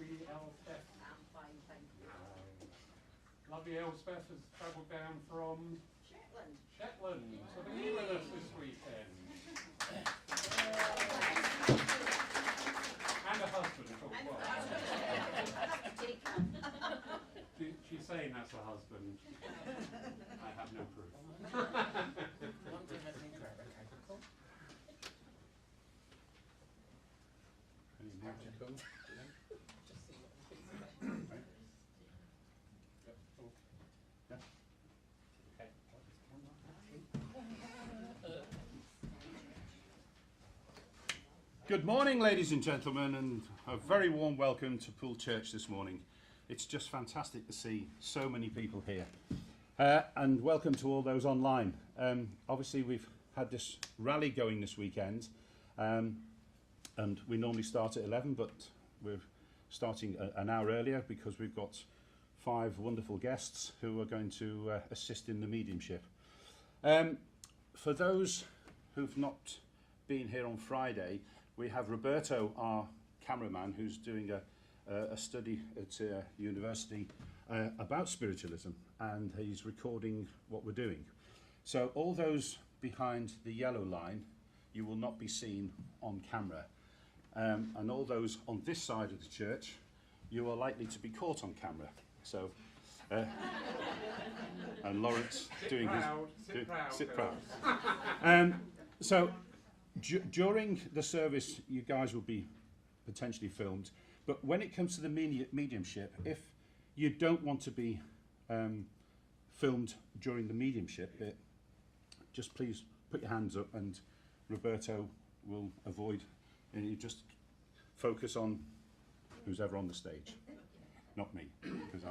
Lovely Elspeth. I'm fine, thank you. Lovely Elspeth has travelled down from Shetland. to be with us this weekend. And a husband for a while. She's saying that's a husband. I have no proof. Any more to come? Good morning, ladies and gentlemen, and a very warm welcome to Poole Church this morning. It's just fantastic to see so many people here. And welcome to all those online. Obviously, we've had this rally going this weekend, and we normally start at 11, but we're starting an hour earlier because we've got 5 wonderful guests who are going to assist in the mediumship. For those who've not been here on Friday, we have Roberto, our cameraman, who's doing a study at university about spiritualism, and he's recording what we're doing. So all those behind the yellow line, you will not be seen on camera. And all those on this side of the church, you are likely to be caught on camera. So, and Lawrence doing his... Sit proud. So, during the service, you guys will be potentially filmed, but when it comes to the mediumship, if you don't want to be filmed during the mediumship bit, just please put your hands up and Roberto will avoid, and you just focus on who's ever on the stage, not me, because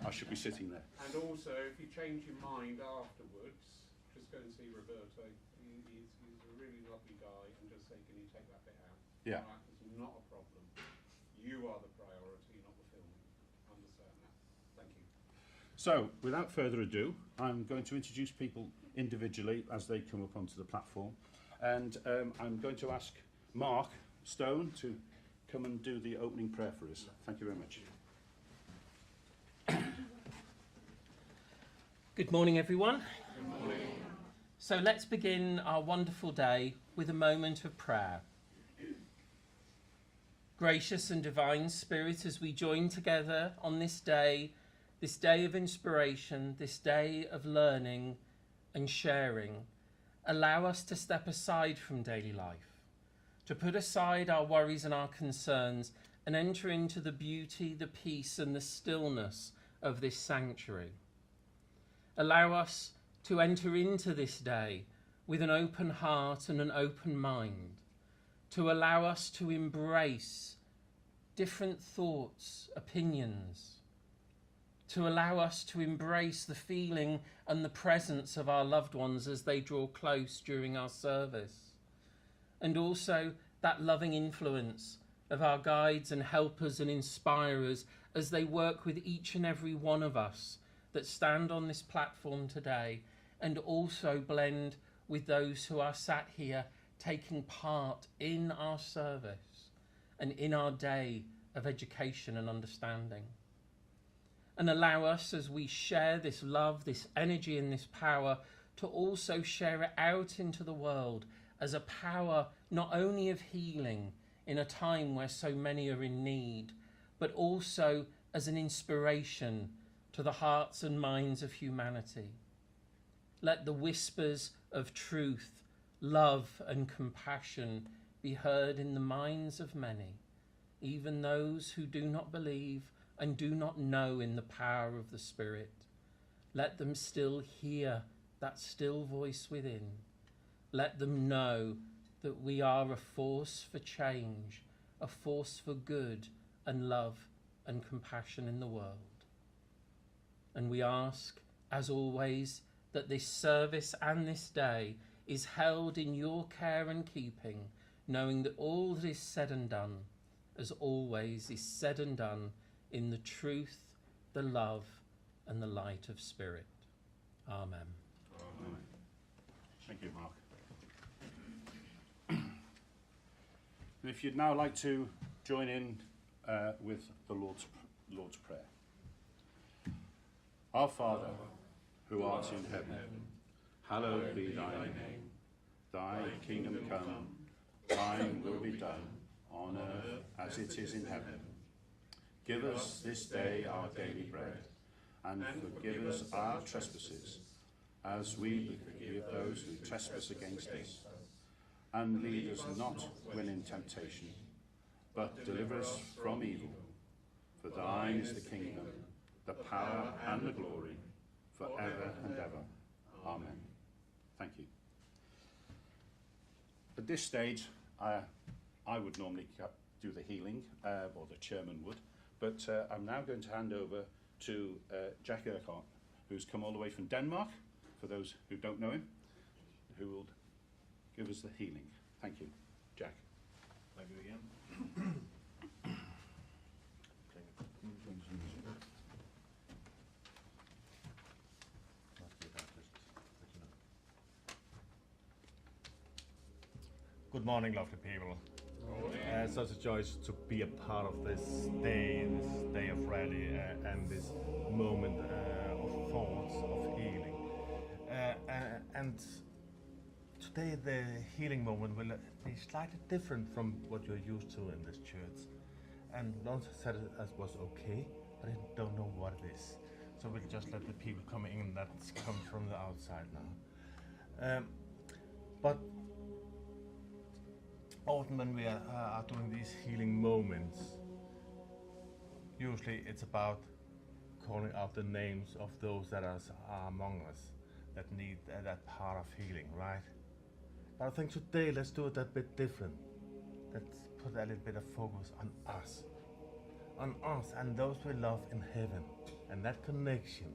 I should be sitting there. And also, if you change your mind afterwards, just go and see Roberto. He's a really lovely guy, and just say, can you take that bit out? Yeah. Right, it's not a problem. You are the priority, not the filming. Understand that. Thank you. So, without further ado, I'm going to introduce people individually as they come up onto the platform, and I'm going to ask Mark Stone to come and do the opening prayer for us. Thank you very much. Good morning, everyone. Good morning. So let's begin our wonderful day with a moment of prayer. Gracious and divine Spirit, as we join together on this day of inspiration, this day of learning and sharing, allow us to step aside from daily life, to put aside our worries and our concerns and enter into the beauty, the peace and the stillness of this sanctuary. Allow us to enter into this day with an open heart and an open mind, to allow us to embrace different thoughts, opinions, to allow us to embrace the feeling and the presence of our loved ones as they draw close during our service, and also that loving influence of our guides and helpers and inspirers as they work with each and every one of us that stand on this platform today, and also blend with those who are sat here taking part in our service and in our day of education and understanding. And allow us, as we share this love, this energy and this power, to also share it out into the world as a power not only of healing in a time where so many are in need, but also as an inspiration to the hearts and minds of humanity. Let the whispers of truth, love and compassion be heard in the minds of many, even those who do not believe and do not know in the power of the Spirit. Let them still hear that still voice within. Let them know that we are a force for change, a force for good and love and compassion in the world. And we ask, as always, that this service and this day is held in your care and keeping, knowing that all that is said and done, as always, is said and done in the truth, the love, and the light of Spirit. Amen. Amen. Thank you, Mark. And if you'd now like to join in with the Lord's Prayer. Our Father, who art in heaven, hallowed be thy name. Thy kingdom come, thine will be done, on earth as it is in heaven. Give us this day our daily bread, and forgive us our trespasses, as we forgive those who trespass against us. And lead us not when in temptation, but deliver us from evil. For thine is the kingdom, the power and the glory, forever and ever. Amen. Thank you. At this stage, I would normally do the healing, or the chairman would, but I'm now going to hand over to Jack Urquhart, who's come all the way from Denmark, for those who don't know him, who will give us the healing. Thank you, Jack. Thank you again. Good morning, lovely people. Such a joy to be a part of this day of rally, and this moment of thoughts of healing. And today the healing moment will be slightly different from what you're used to in this church. And Lawrence said it as was okay, but I don't know what it is. So we'll just let the people come in that come from the outside now. But often when we are doing these healing moments, usually it's about calling out the names of those that are among us that need that part of healing, right? But I think today let's do it a bit different. Let's put a little bit of focus on us and those we love in heaven, and that connection,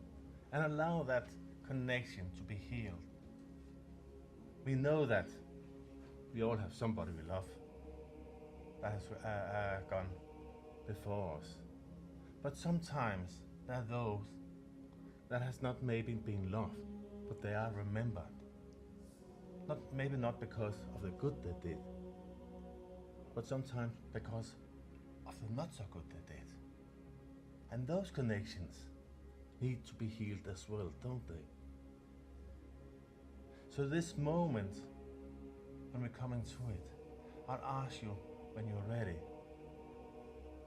and allow that connection to be healed. We know that we all have somebody we love that has gone before us. But sometimes there are those that has not maybe been loved, but they are remembered. Maybe not because of the good they did, but sometimes because of the not so good they did. And those connections need to be healed as well, don't they? So this moment, when we come into it, I'll ask you, when you're ready,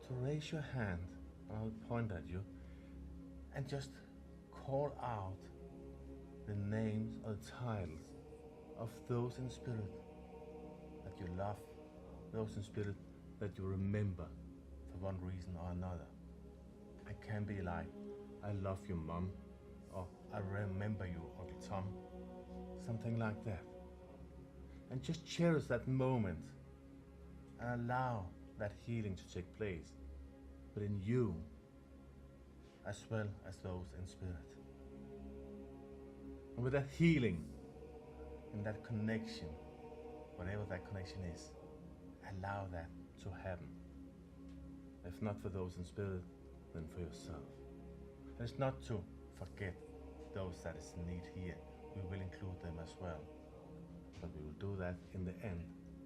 to raise your hand, and I'll point at you, and just call out the names or the titles of those in spirit that you love, those in spirit that you remember for one reason or another. It can be like, I love you, Mom, or I remember you, Uncle Tom, something like that. And just cherish that moment and allow that healing to take place, but in you as well as those in spirit. And with that healing and that connection, whatever that connection is, allow that to happen. If not for those in spirit, then for yourself. And it's not to forget those that is in need here. We will include them as well. But we will do that in the end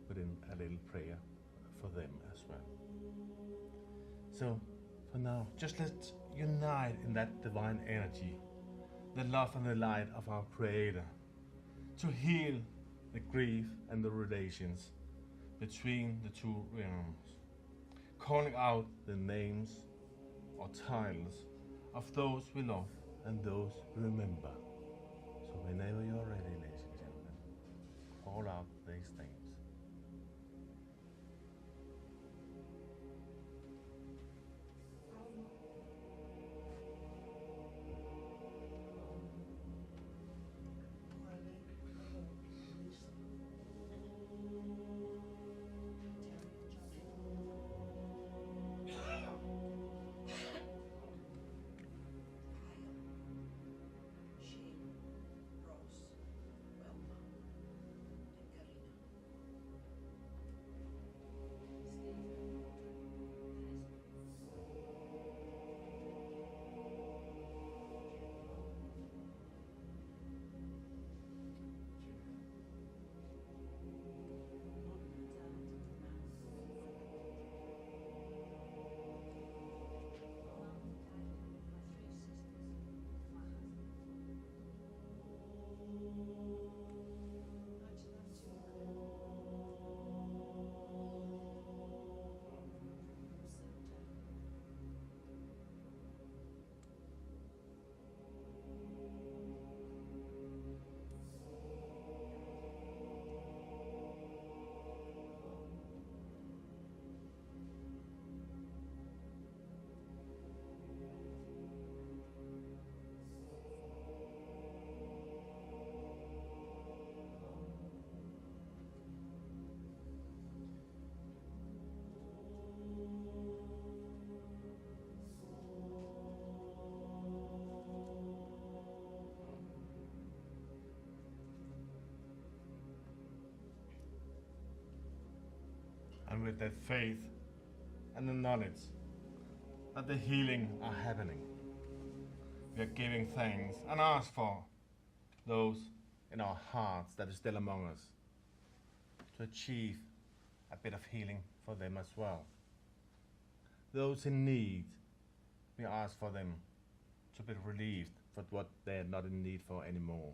within a little prayer for them as well. So for now, just let's unite in that divine energy, the love and the light of our Creator, to heal the grief and the relations between the two realms, calling out the names or titles of those we love and those we remember. So whenever you're ready, ladies and gentlemen, call out these names. Shane, Ross, Wilma, and Karina. and with their faith and the knowledge that the healing are happening. We are giving thanks and ask for those in our hearts that is still among us to achieve a bit of healing for them as well. Those in need, we ask for them to be relieved for what they are not in need for anymore.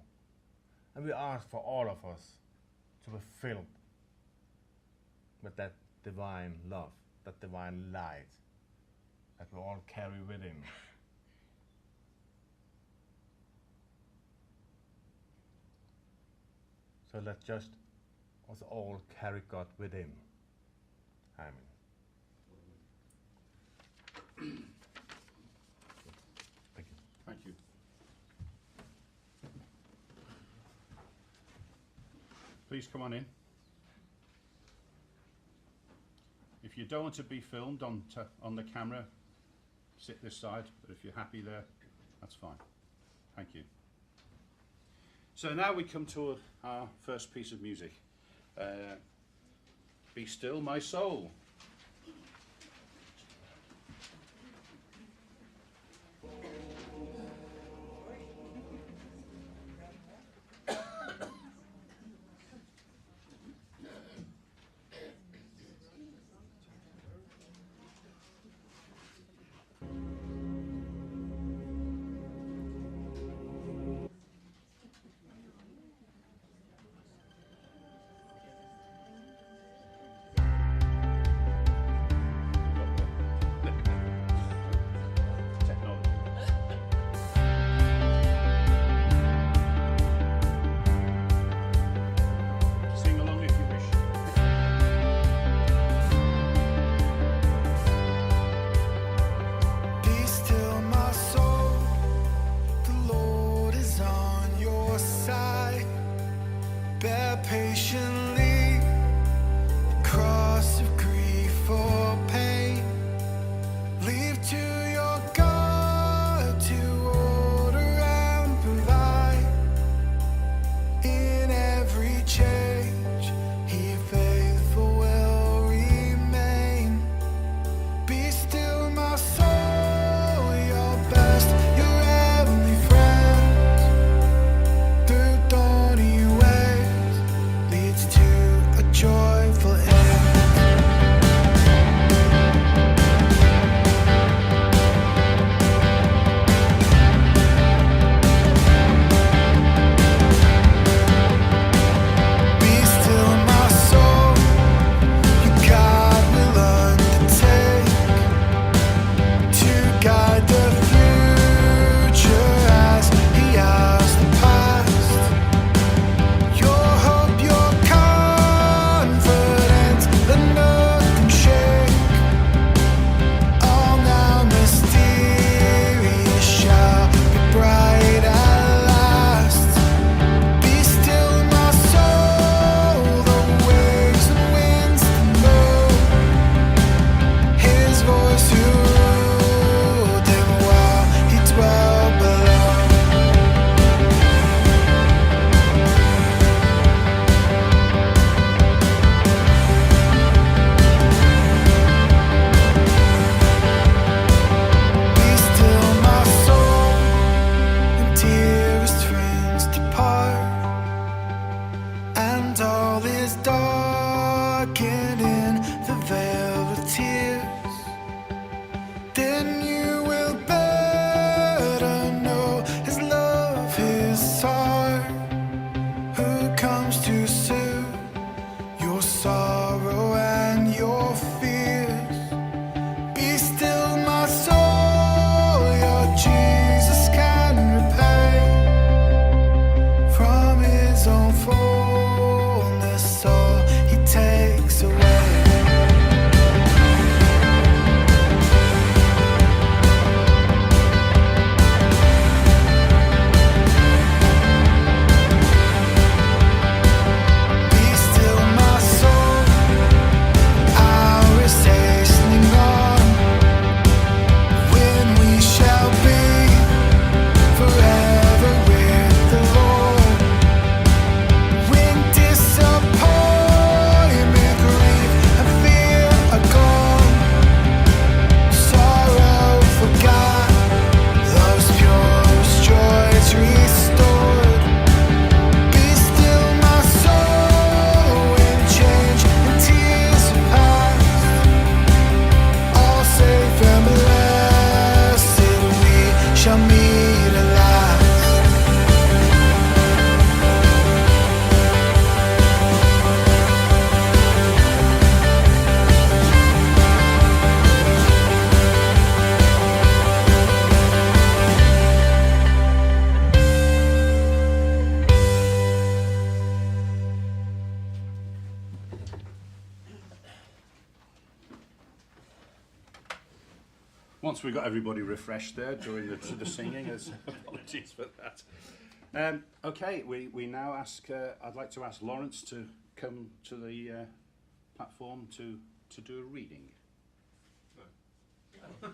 And we ask for all of us to be filled with that divine love, that divine light that we all carry within. So let just us all carry God within. Amen. Thank you. Thank you. Please come on in. If you don't want to be filmed on the camera, sit this side, but if you're happy there, that's fine. Thank you. So now we come to our first piece of music. Be Still My Soul. Once we got everybody refreshed there during the singing, apologies for that. Okay, we now ask, I'd like to ask Lawrence to come to the platform to do a reading. No.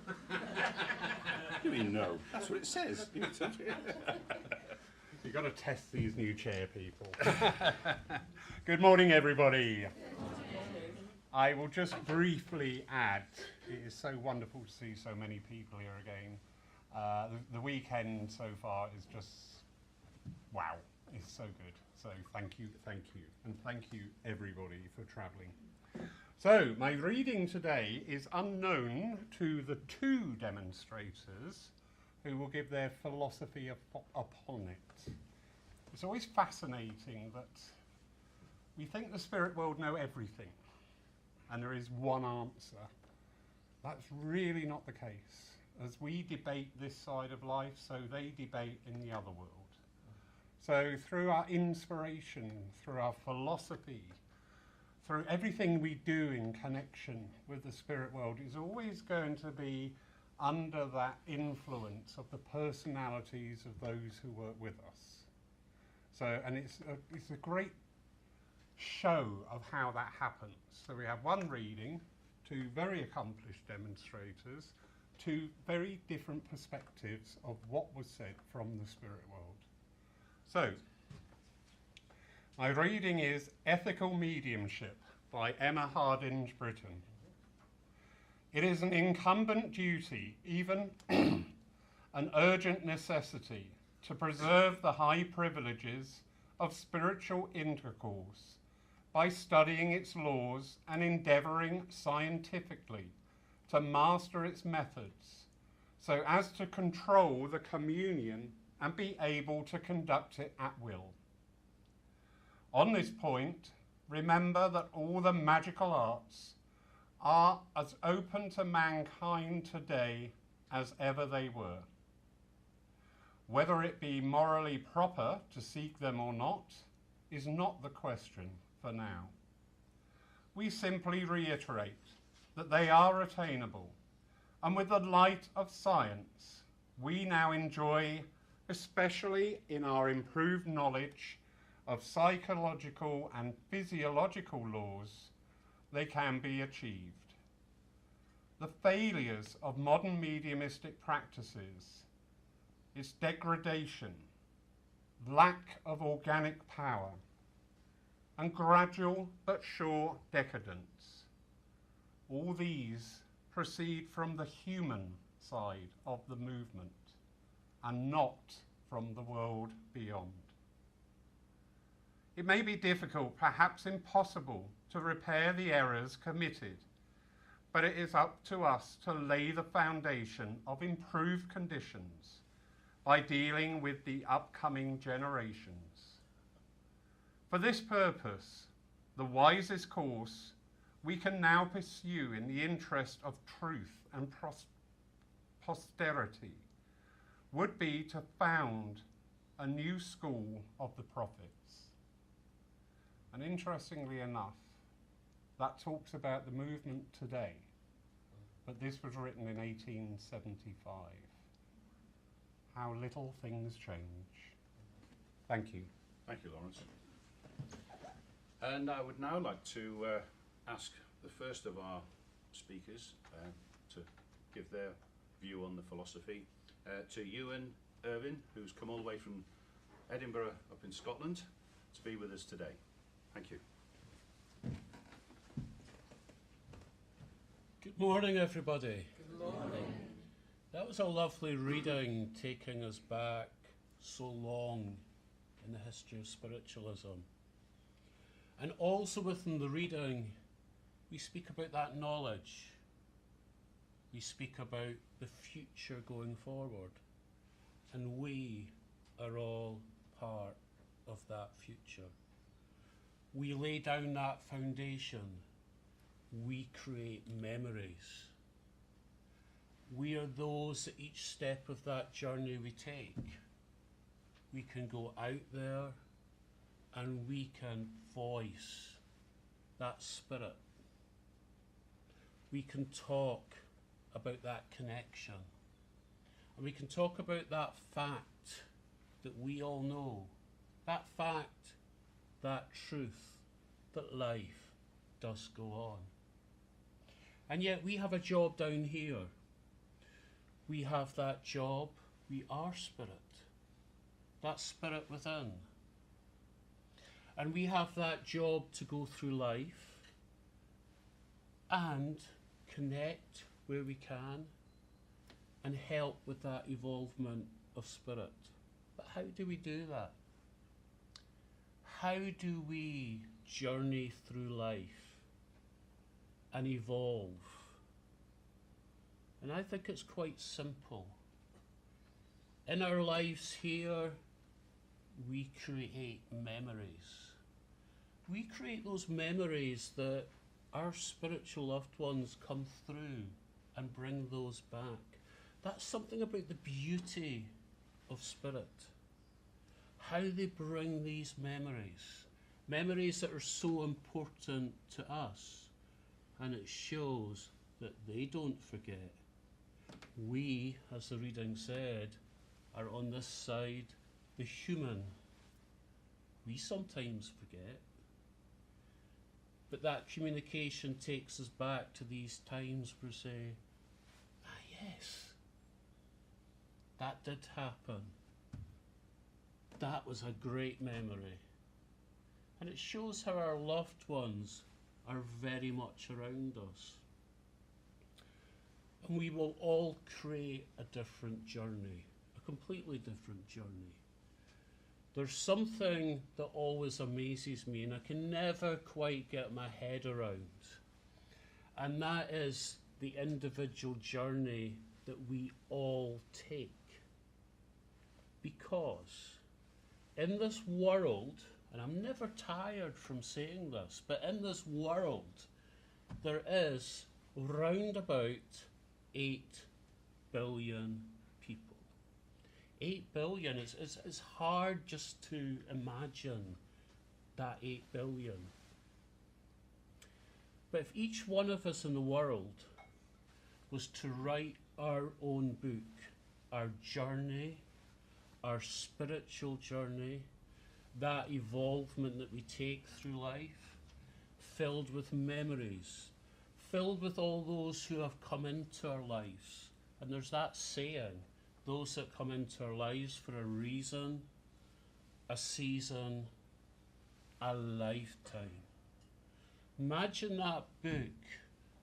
You mean no? That's what it says. You've got to test these new chair people. Good morning, everybody. I will just briefly add, it is so wonderful to see so many people here again. The weekend so far is just, wow, it's so good. So thank you, and thank you everybody for travelling. So my reading today is unknown to the two demonstrators who will give their philosophy upon it. It's always fascinating that we think the spirit world know everything and there is one answer. That's really not the case. As we debate this side of life, so they debate in the other world. So through our inspiration, through our philosophy, through everything we do in connection with the spirit world is always going to be under that influence of the personalities of those who work with us. So, and it's a great show of how that happens. So we have one reading, two very accomplished demonstrators, two very different perspectives of what was said from the spirit world. So, my reading is Ethical Mediumship by Emma Hardinge Britton. It is an incumbent duty, even an urgent necessity, to preserve the high privileges of spiritual intercourse by studying its laws and endeavouring scientifically to master its methods so as to control the communion and be able to conduct it at will. On this point, remember that all the magical arts are as open to mankind today as ever they were. Whether it be morally proper to seek them or not is not the question for now. We simply reiterate that they are attainable, and with the light of science, we now enjoy, especially in our improved knowledge of psychological and physiological laws, they can be achieved. The failures of modern mediumistic practices, its degradation, lack of organic power, and gradual but sure decadence, all these proceed from the human side of the movement and not from the world beyond. It may be difficult, perhaps impossible, to repair the errors committed, but it is up to us to lay the foundation of improved conditions by dealing with the upcoming generations. For this purpose, the wisest course we can now pursue in the interest of truth and posterity would be to found a new school of the prophets. And interestingly enough, that talks about the movement today, but this was written in 1875. How little things change. Thank you. Thank you, Lawrence. And I would now like to ask the first of our speakers to give their view on the philosophy to Ewan Irvine, who's come all the way from Edinburgh up in Scotland to be with us today. Thank you. Good morning, everybody. Good morning. That was a lovely reading, taking us back so long in the history of spiritualism. And also within the reading, we speak about that knowledge. We speak about the future going forward. And we are all part of that future. We lay down that foundation. We create memories. We are those at each step of that journey we take. We can go out there and we can voice that spirit. We can talk about that connection. And we can talk about that fact that we all know, that fact, that truth, that life does go on. And yet we have a job down here. We have that job. We are spirit. That spirit within. And we have that job to go through life and connect where we can and help with that evolvement of spirit. But how do we do that? How do we journey through life and evolve? And I think it's quite simple. In our lives here, we create memories. We create those memories that our spiritual loved ones come through and bring those back. That's something about the beauty of spirit. How they bring these memories. Memories that are so important to us. And it shows that they don't forget. We, as the reading said, are on this side, the human. We sometimes forget. But that communication takes us back to these times where we say, yes, that did happen. That was a great memory. And it shows how our loved ones are very much around us. And we will all create a different journey, a completely different journey. There's something that always amazes me and I can never quite get my head around. And that is the individual journey that we all take. Because in this world, and I'm never tired from saying this, but in this world, there is round about 8 billion people. 8 billion, it's hard just to imagine that 8 billion. But if each one of us in the world was to write our own book, our journey, our spiritual journey, that evolvement that we take through life, filled with memories, filled with all those who have come into our lives. And there's that saying, those that come into our lives for a reason, a season, a lifetime. Imagine that book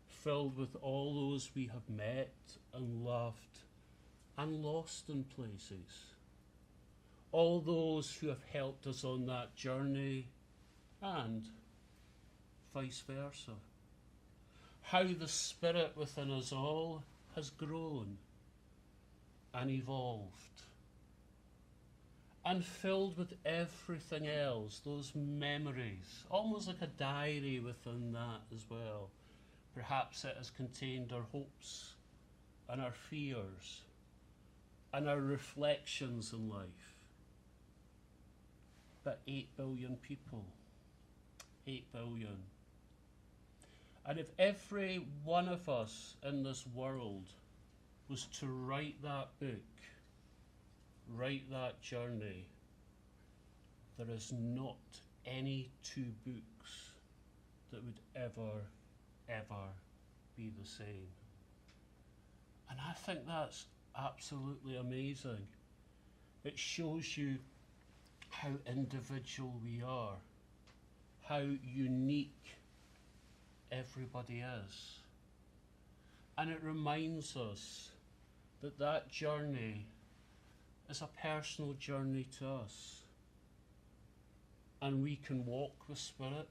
filled with all those we have met and loved and lost in places. All those who have helped us on that journey and vice versa. How the spirit within us all has grown and evolved and filled with everything else, those memories, almost like a diary within that as well. Perhaps it has contained our hopes and our fears and our reflections in life. But 8 billion people, 8 billion. And if every one of us in this world was to write that book, write that journey, there is not any 2 books that would ever be the same. And I think that's absolutely amazing. It shows you how individual we are, how unique everybody is. And it reminds us that that journey is a personal journey to us. And we can walk with spirit.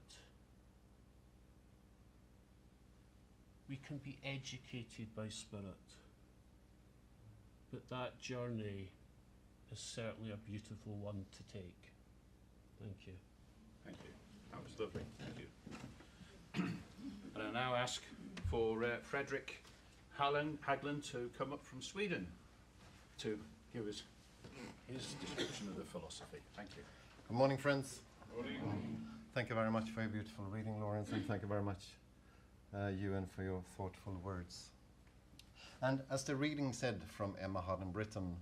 We can be educated by spirit. But that journey is certainly a beautiful one to take. Thank you. Thank you. That was lovely. Thank you. And I now ask for Frederick Haglund to come up from Sweden to give us his description of the philosophy. Thank you. Good morning, friends. Thank you very much for your beautiful reading, Lawrence, and thank you very much, Ewan, for your thoughtful words. And as the reading said from Emma Harding Britton,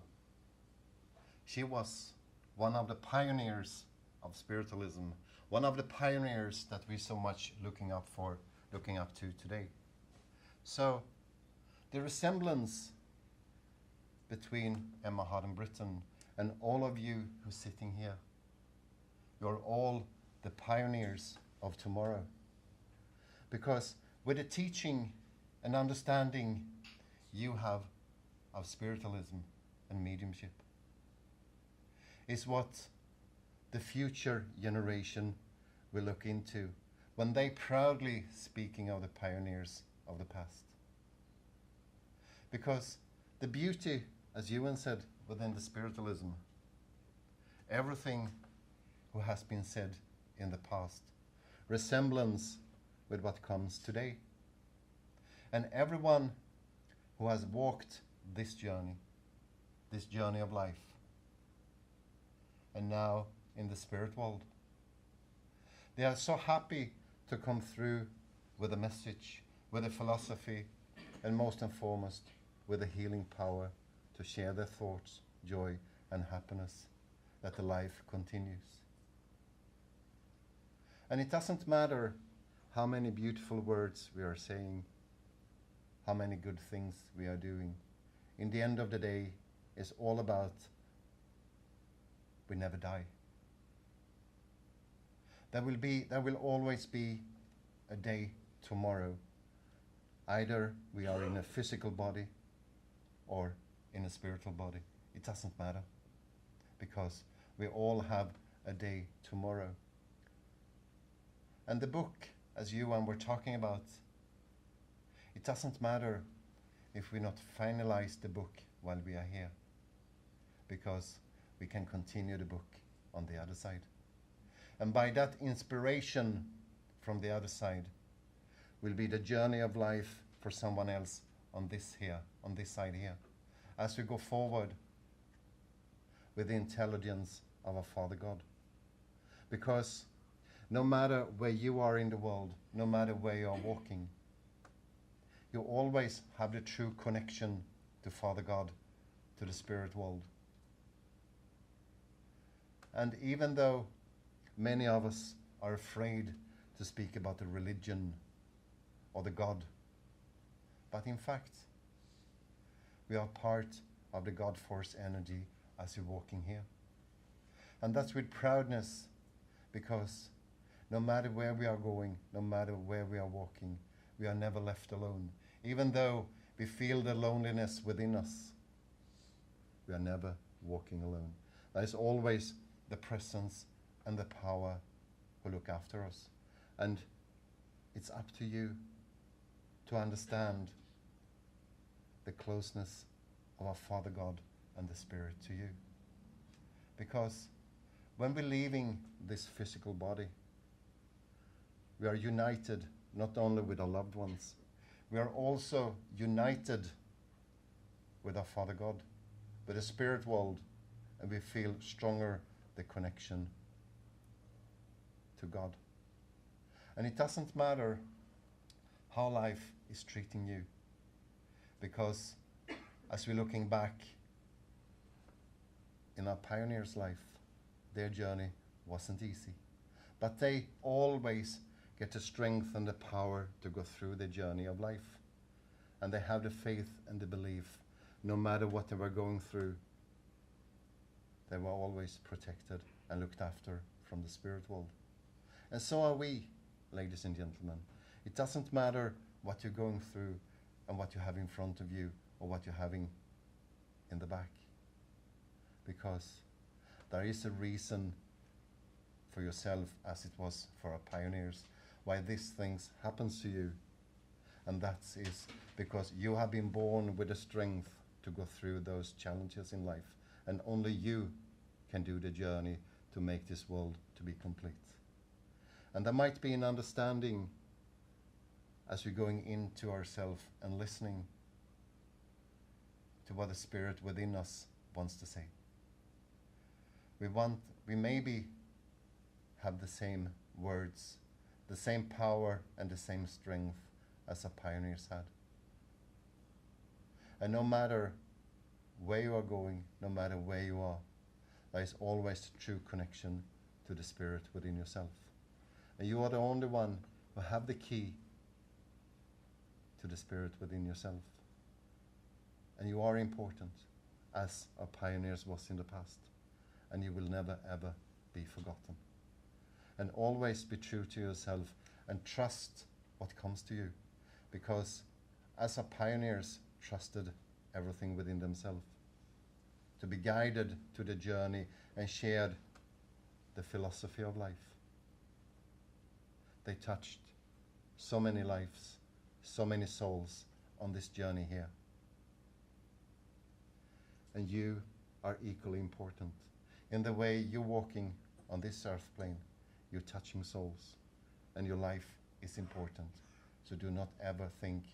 she was one of the pioneers of spiritualism, one of the pioneers that we so much looking up to today. So the resemblance between Emma Harding Britton and all of you who's sitting here, you're all the pioneers of tomorrow. Because with the teaching and understanding you have of spiritualism and mediumship is what the future generation will look into when they proudly speaking of the pioneers of the past. Because the beauty, as Ewan said, within the spiritualism, everything who has been said in the past, resemblance with what comes today. And everyone who has walked this journey of life, and now in the spirit world, they are so happy to come through with a message, with a philosophy, and most and foremost, with a healing power to share their thoughts, joy, and happiness, that the life continues. And it doesn't matter how many beautiful words we are saying, how many good things we are doing. In the end of the day, it's all about we never die. There will always be a day tomorrow. Either we are in a physical body or in a spiritual body. It doesn't matter, because we all have a day tomorrow. And the book, as you and we're talking about, it doesn't matter if we not finalize the book while we are here, because we can continue the book on the other side. And by that inspiration from the other side will be the journey of life for someone else on this side here, as we go forward with the intelligence of our Father God. Because no matter where you are in the world, no matter where you are walking, you always have the true connection to Father God, to the spirit world. And even though many of us are afraid to speak about the religion or the God, but in fact, we are part of the God force energy as you're walking here. And that's with proudness, because no matter where we are going, no matter where we are walking, we are never left alone. Even though we feel the loneliness within us, we are never walking alone. There is always the presence and the power who look after us. And it's up to you to understand the closeness of our Father God and the Spirit to you. Because when we're leaving this physical body, we are united not only with our loved ones, we are also united with our Father God, with the spirit world, and we feel stronger the connection to God. And it doesn't matter how life is treating you, because as we're looking back in our pioneers' life, their journey wasn't easy, but they always get the strength and the power to go through the journey of life. And they have the faith and the belief, no matter what they were going through, they were always protected and looked after from the spirit world. And so are we, ladies and gentlemen. It doesn't matter what you're going through and what you have in front of you or what you're having in the back, because there is a reason for yourself, as it was for our pioneers, why these things happens to you. And that is because you have been born with the strength to go through those challenges in life, and only you can do the journey to make this world to be complete. And there might be an understanding as we're going into ourselves and listening to what the Spirit within us wants to say. We maybe have the same words, the same power and the same strength as our pioneers had. And no matter where you are going, no matter where you are, there is always a true connection to the Spirit within yourself. And you are the only one who have the key to the Spirit within yourself. And you are important, as our pioneers was in the past. And you will never ever be forgotten. And always be true to yourself and trust what comes to you. Because as our pioneers trusted everything within themselves, to be guided to the journey and shared the philosophy of life. They touched so many lives, so many souls on this journey here. And you are equally important. In the way you're walking on this earth plane, you're touching souls, and your life is important. So do not ever think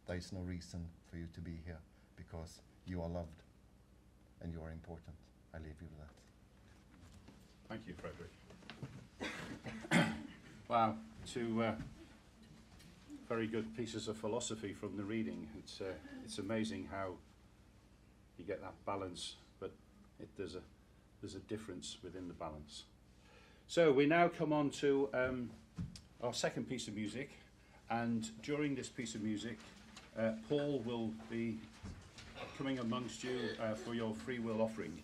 there is no reason for you to be here, because you are loved and you are important. I leave you with that. Thank you, Frederick. Wow, two very good pieces of philosophy from the reading. It's amazing how you get that balance, but there's a difference within the balance. So we now come on to our second piece of music, and during this piece of music, Paul will be coming amongst you for your free will offering.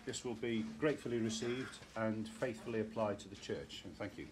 This will be gratefully received and faithfully applied to the church. And thank you.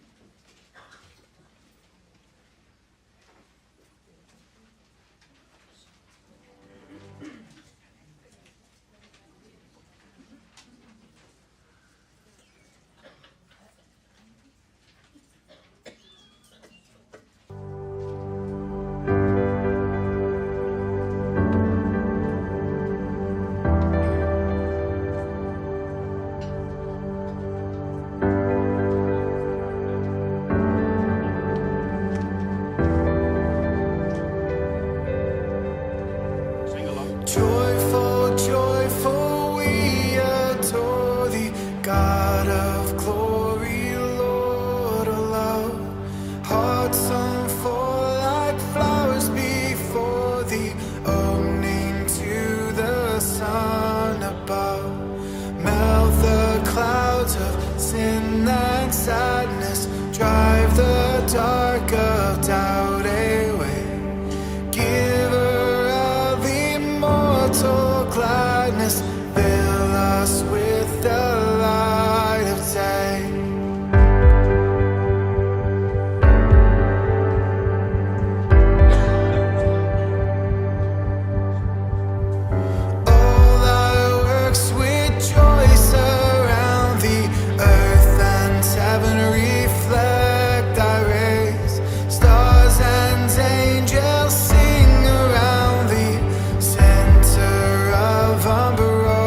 Sing along. Joyful, joyful, we adore thee, God of glory, Lord of love. Hearts unfold like flowers before thee, owning to the sun above. Melt the clouds of sin and sadness, drive the dark of doubt away. Giver of immortal gladness, fill us with the light of day. All thy works rejoice around thee, earth and heaven reflect thy rays. Stars and angels sing around thee, center of umbrella.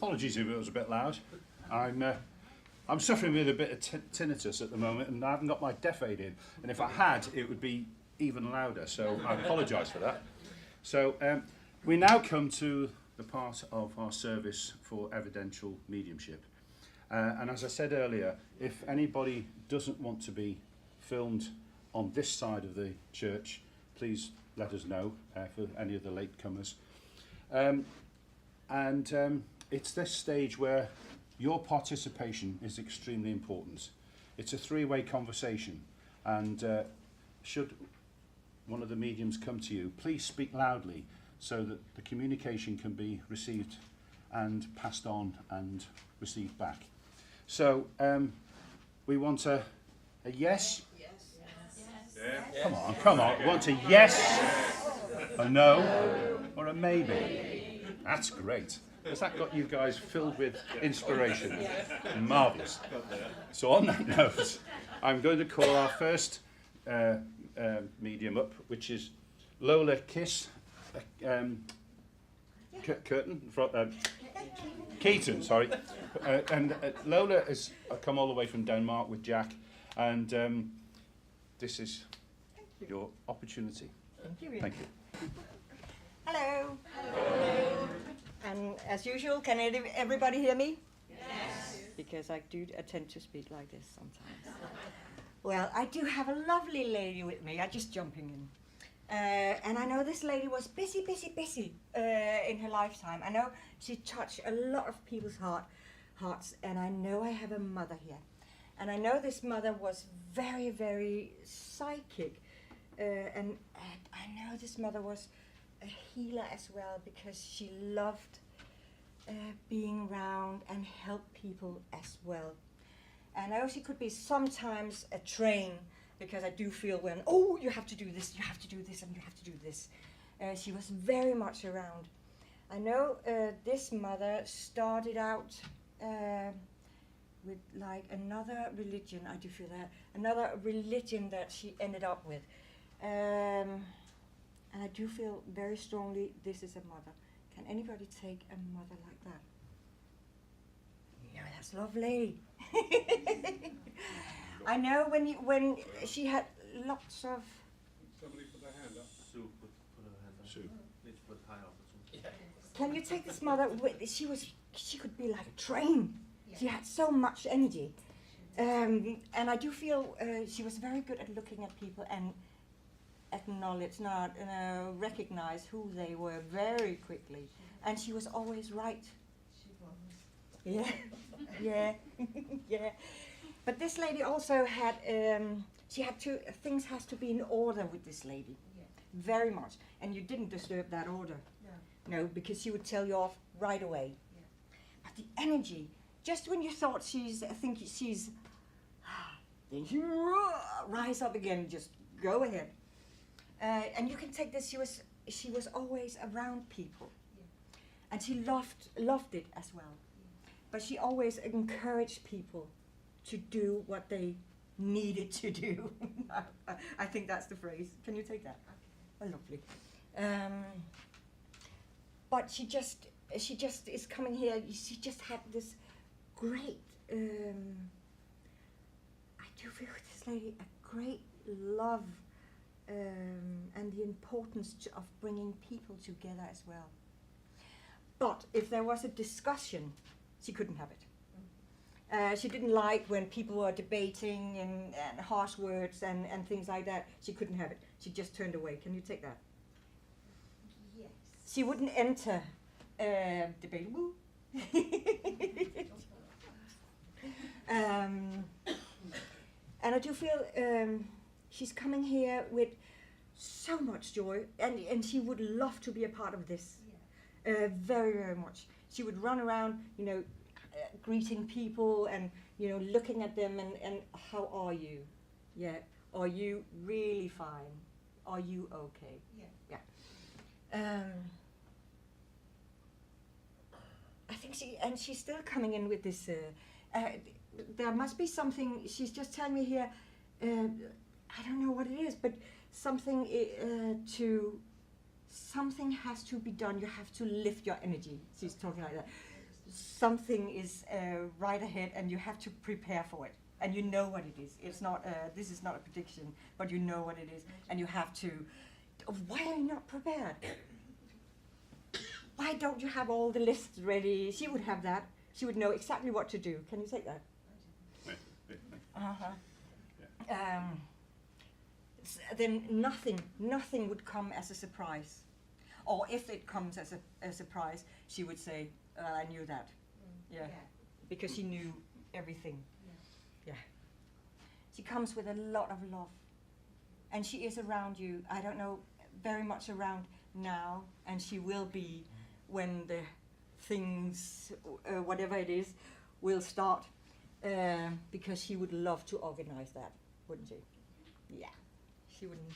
Apologies if it was a bit loud. I'm suffering with a bit of tinnitus at the moment, and I haven't got my deaf aid in. And if I had, it would be even louder. So I apologise for that. So we now come to the part of our service for evidential mediumship. And as I said earlier, if anybody doesn't want to be filmed on this side of the church, please let us know for any of the latecomers. It's this stage where your participation is extremely important. It's a three-way conversation, and should one of the mediums come to you, please speak loudly so that the communication can be received and passed on and received back. So we want a yes? Yes. Yeah. Come on. We want a yes, a no, or a maybe. That's great. Has that got you guys filled with inspiration? Marvellous. So on that note, I'm going to call our first medium up, which is Lola Kiss Curtin. Keaton, sorry. Lola has come all the way from Denmark with Jack, and this is your opportunity. Thank you. Hello. Hello. And as usual, can everybody hear me? Yes. Because I do tend to speak like this sometimes. Well, I do have a lovely lady with me. I'm just jumping in. And I know this lady was busy in her lifetime. I know she touched a lot of people's hearts, and I know I have a mother here. And I know this mother was very, very psychic. And I know this mother was a healer as well, because she loved being around and help people as well. And I know she could be sometimes a train, because I do feel when, oh, you have to do this, and you have to do this. She was very much around. I know this mother started out with like another religion, I do feel that, another religion that she ended up with. And I do feel very strongly this is a mother. Can anybody take a mother like that? No, that's lovely. I know when she had lots of. Somebody put their hand up. Sue, put her hand up. Sue. Need to put high up. Can you take this mother? She could be like a train. Yeah. She had so much energy, and I do feel she was very good at looking at people and acknowledge, recognize who they were very quickly, and she was always right. She was. Yeah, yeah, yeah. But this lady also had, she had to, things has to be in order with this lady, very much. And you didn't disturb that order. No, because she would tell you off right away. But the energy, just when you thought then you rise up again, just go ahead. And you can take this, she was always around people. And she loved it as well. But she always encouraged people to do what they needed to do. I think that's the phrase. Can you take that? Oh, lovely. But she just is coming here. She just had this great, I do feel with this lady, a great love and the importance of bringing people together as well. But if there was a discussion, she couldn't have it. She didn't like when people were debating and harsh words and things like that. She couldn't have it. She just turned away. Can you take that? Yes. She wouldn't enter debate. Woo. And I do feel she's coming here with so much joy, and she would love to be a part of this. Very, very much. She would run around, greeting people and, looking at them and how are you? Yeah. Are you really fine? Are you okay? Yeah. I think she's still coming in with this, there must be something, she's just telling me here, I don't know what it is, but something something has to be done. You have to lift your energy. She's talking like that. something is right ahead and you have to prepare for it. And you know what it is. It's not, this is not a prediction, but you know what it is. And you have to, why are you not prepared? Why don't you have all the lists ready? She would have that. She would know exactly what to do. Can you take that? Then nothing would come as a surprise. Or if it comes as a surprise, she would say, I knew that. Yeah. Because she knew everything. Yeah. She comes with a lot of love. And she is around you, I don't know, very much around now, and she will be when the things, whatever it is, will start, because she would love to organize that, wouldn't she? Yeah, she wouldn't.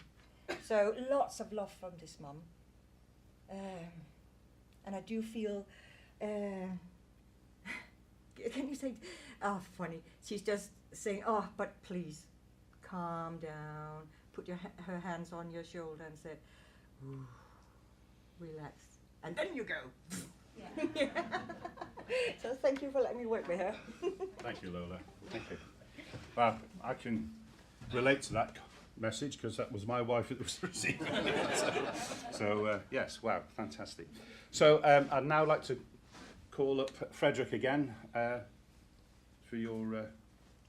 So lots of love from this mum. And I do feel, can you say, oh, funny, she's just saying, oh, but please, calm down, put her hands on your shoulder and say, ooh, relax, and then you go. Yeah. So thank you for letting me work with her. Thank you, Lola. Thank you. Well, I can relate to that message because that was my wife that was receiving it. So yes, wow, fantastic. So I'd now like to call up Frederick again for your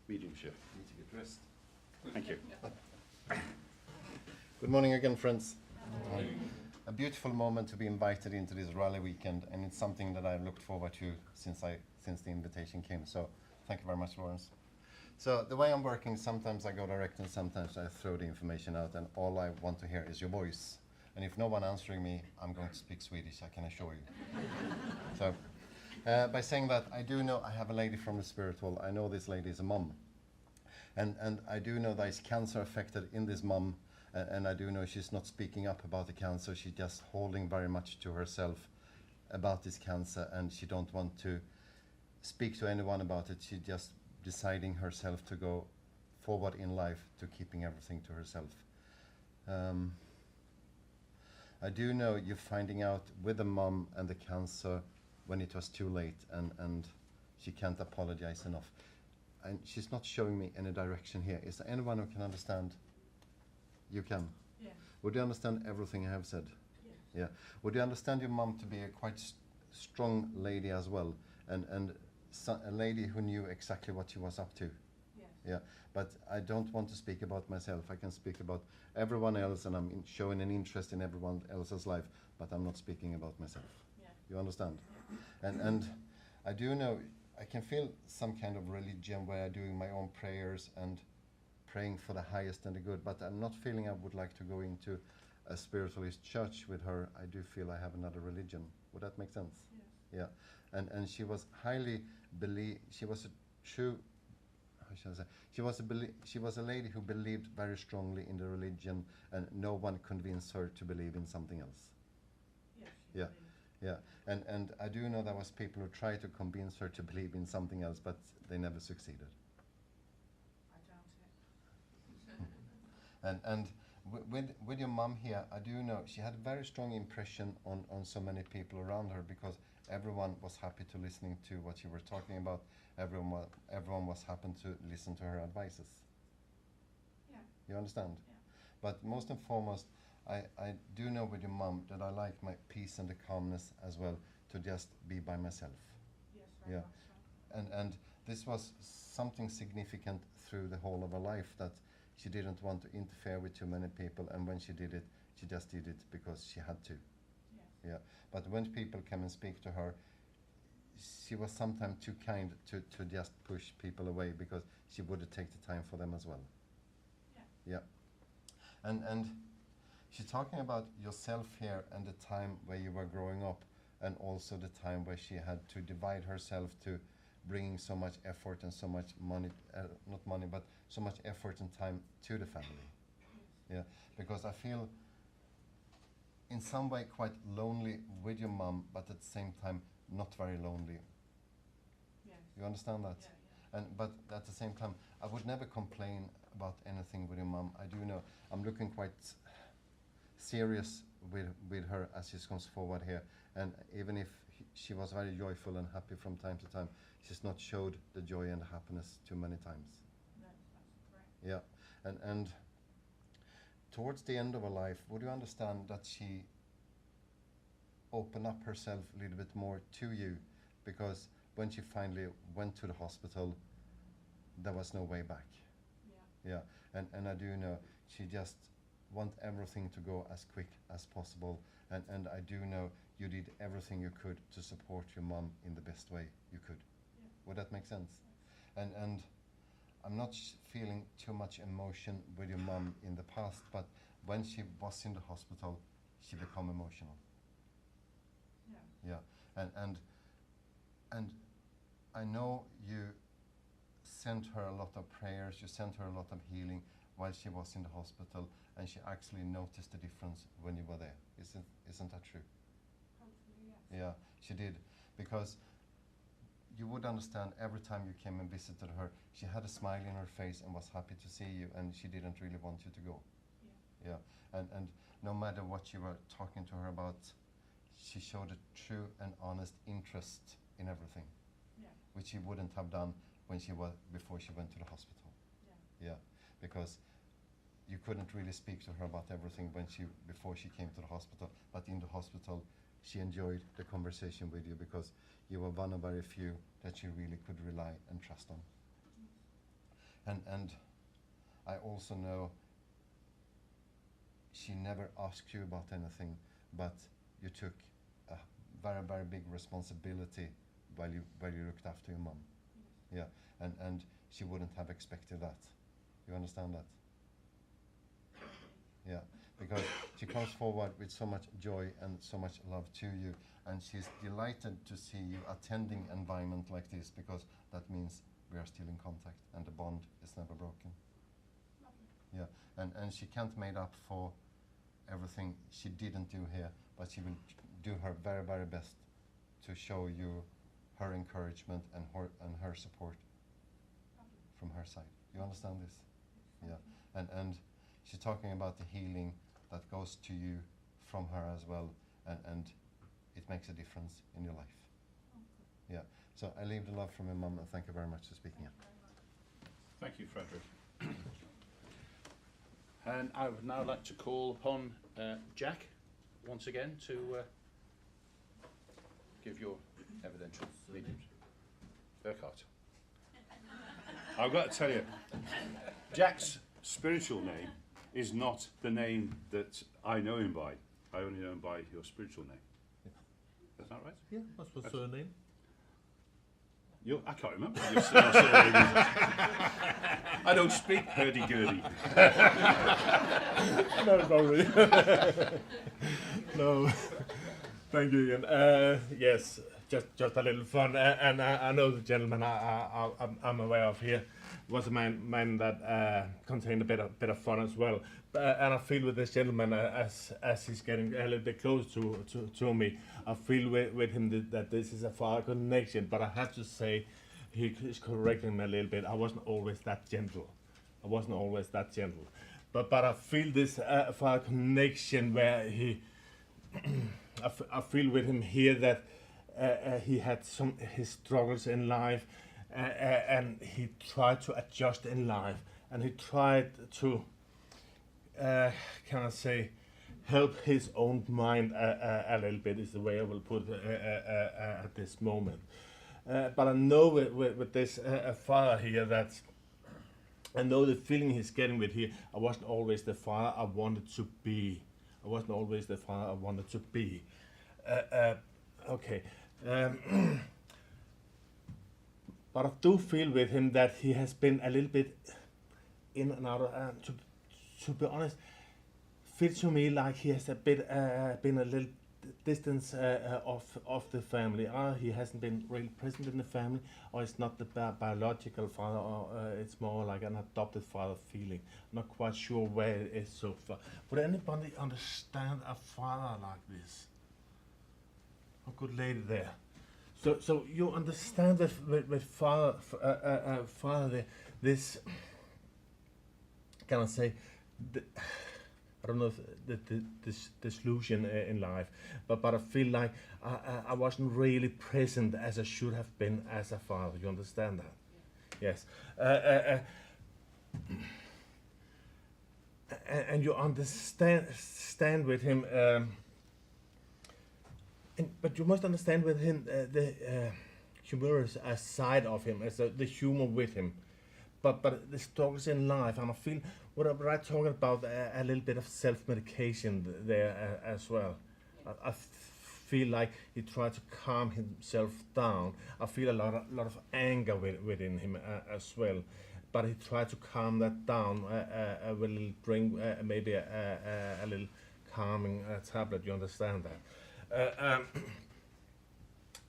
mediumship. Need to get dressed. Thank you. Good morning again, friends. A beautiful moment to be invited into this rally weekend, and it's something that I've looked forward to since the invitation came. So thank you very much, Lawrence. So the way I'm working, sometimes I go direct and sometimes I throw the information out, and all I want to hear is your voice. And if no one answering me, I'm going to speak Swedish, I can assure you. So by saying that, I do know I have a lady from the spiritual. I know this lady is a mum. And I do know there is cancer affected in this mum, and I do know she's not speaking up about the cancer. She's just holding very much to herself about this cancer, and she don't want to speak to anyone about it. She's just deciding herself to go forward in life, to keeping everything to herself. I do know you're finding out with the mum and the cancer when it was too late, and she can't apologize enough. And she's not showing me any direction here. Is there anyone who can understand? You can? Yeah. Would you understand everything I have said? Yes. Yeah. Would you understand your mum to be a quite strong lady as well? And a lady who knew exactly what she was up to? Yes. Yeah. But I don't want to speak about myself. I can speak about everyone else, and I'm showing an interest in everyone else's life, but I'm not speaking about myself. Yeah. You understand? Yeah. And I do know, I can feel some kind of religion where I'm doing my own prayers and praying for the highest and the good, but I'm not feeling I would like to go into a spiritualist church with her. I do feel I have another religion. Would that make sense? Yes. Yeah. And she was highly she was a true, how shall I say, she was a lady who believed very strongly in the religion, and no one convinced her to believe in something else. Yes. Yeah. Yeah, and I do know there was people who tried to convince her to believe in something else, but they never succeeded. I doubt it. And with your mum here, I do know she had a very strong impression on so many people around her, because everyone was happy to listening to what you were talking about. Everyone was happy to listen to her advices. Yeah. You understand? Yeah. But most and foremost, I do know with your mum that I like my peace and the calmness as well, to just be by myself. Yes, very much so. And this was something significant through the whole of her life, that she didn't want to interfere with too many people, and when she did it, she just did it because she had to. Yes. Yeah. But when people come and speak to her, she was sometimes too kind to just push people away, because she would take the time for them as well. Yeah. Yeah. And she's talking about yourself here and the time where you were growing up, and also the time where she had to divide herself to bringing so much effort and so much money, not money, but so much effort and time to the family. Yeah, because I feel in some way quite lonely with your mum, but at the same time not very lonely. Yes. You understand that? Yeah, yeah. But at the same time, I would never complain about anything with your mum. I do know I'm looking quite serious with her as she comes forward here, and even if she was very joyful and happy from time to time. She's not showed the joy and the happiness too many times. Yeah, and towards the end of her life, would you understand that she opened up herself a little bit more to you? Because when she finally went to the hospital, there was no way back. Yeah, and I do know she just want everything to go as quick as possible, and I do know you did everything you could to support your mom in the best way you could. Would that make sense? And I'm not feeling too much emotion with your mom in the past, but when she was in the hospital, she became emotional. Yeah, and I know you sent her a lot of prayers, you sent her a lot of healing while she was in the hospital, and she actually noticed the difference when you were there. Isn't that true? Hopefully, yes. Yeah, she did, because you would understand every time you came and visited her, she had a smile in her face and was happy to see you, and she didn't really want you to go. Yeah, and no matter what you were talking to her about, she showed a true and honest interest in everything, which she wouldn't have done when before she went to the hospital. Yeah, because you couldn't really speak to her about everything before she came to the hospital, but in the hospital she enjoyed the conversation with you because you were one of very few that she really could rely and trust on. And I also know she never asked you about anything, but you took a very, very big responsibility while you looked after your mom. Yeah, and she wouldn't have expected that. You understand that? Yeah, because she comes forward with so much joy and so much love to you, and she's delighted to see you attending an environment like this, because that means we are still in contact and the bond is never broken. Yeah, and she can't make up for everything she didn't do here, but she will do her very, very best to show you her encouragement and her support from her side. You understand this? Yeah, and she's talking about the healing that goes to you from her as well, and it makes a difference in your life. Yeah, so I leave the love from your mum, and thank you very much for speaking up. Thank you, Frederick. And I would now like to call upon Jack once again to give your evidential reading. Burkhart. I've got to tell you, Jack's spiritual name is not the name that I know him by. I only know him by your spiritual name. Is that right? Yeah, what's your surname? I can't remember your surname. I don't speak hurdy-gurdy. No, sorry. No. Thank you, Ian. Yes, just a little fun. And I know the gentleman I'm aware of here was a man that contained a bit of fun as well. And I feel with this gentleman, as he's getting a little bit close to me, I feel with him that this is a father connection. But I have to say, he's correcting me a little bit. I wasn't always that gentle. But I feel this father connection where I feel with him here that he had his struggles in life, and he tried to adjust in life, and he tried to help his own mind a little bit, is the way I will put it at this moment. But I know with this father here that I know the feeling he's getting with here. I wasn't always the father I wanted to be. Okay. But I do feel with him that he has been a little bit in and out of, to be honest, feels to me like he has been a little distance of the family. He hasn't been really present in the family, or it's not the biological father, or it's more like an adopted father feeling. I'm not quite sure where it is so far. Would anybody understand a father like this? A good lady there. So you understand that with father there, this, can I say, I don't know if this disillusion in life, but I feel like I wasn't really present as I should have been as a father. You understand that? Yes. And you understand with him, but you must understand with him the humorous side of him, as the humor with him. But the struggles in life, and I feel what I'm talking about a little bit of self-medication there as well. I feel like he tried to calm himself down. I feel a lot of anger within him as well. But he tried to calm that down with a little drink, maybe a little calming tablet. You understand that?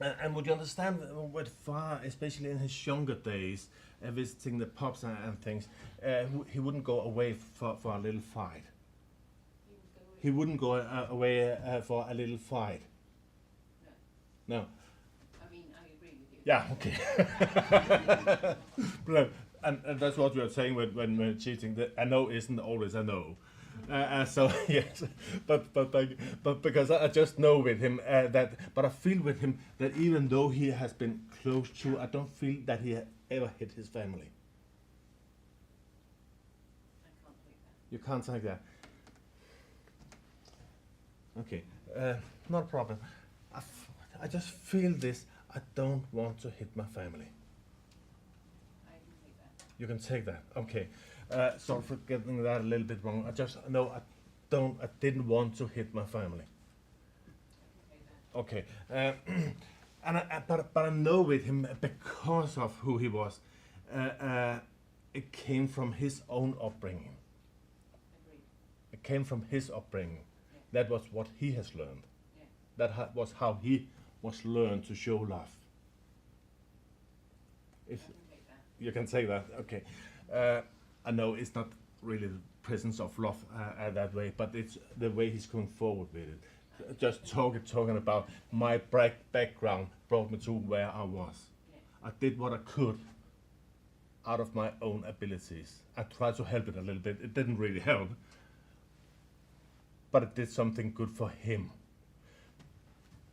And would you understand with far, especially in his younger days, visiting the pubs and things, he wouldn't go away for a little fight. He wouldn't go away for a little fight. No. I mean, I agree with you. Yeah, okay. and that's what we are saying when we're cheating. That a no isn't always a no. So yes, but because I just know with him but I feel with him that even though he has been close to, I don't feel that he ever hit his family. I can't believe that. You can't say that. Okay, not a problem. I just feel this. I don't want to hit my family. I can take that. You can take that. Okay. Sorry for getting that a little bit wrong. I just know I didn't want to hit my family. I can take that. Okay. But I know with him, because of who he was, it came from his own upbringing. Agreed. It came from his upbringing. That was what he has learned. Yeah. That was how he was learned to show love. If I can take that. you can say that, okay. I know it's not really the presence of love that way, but it's the way he's going forward with it. Just talking about my background brought me to where I was. Yeah. I did what I could out of my own abilities. I tried to help it a little bit. It didn't really help, but it did something good for him.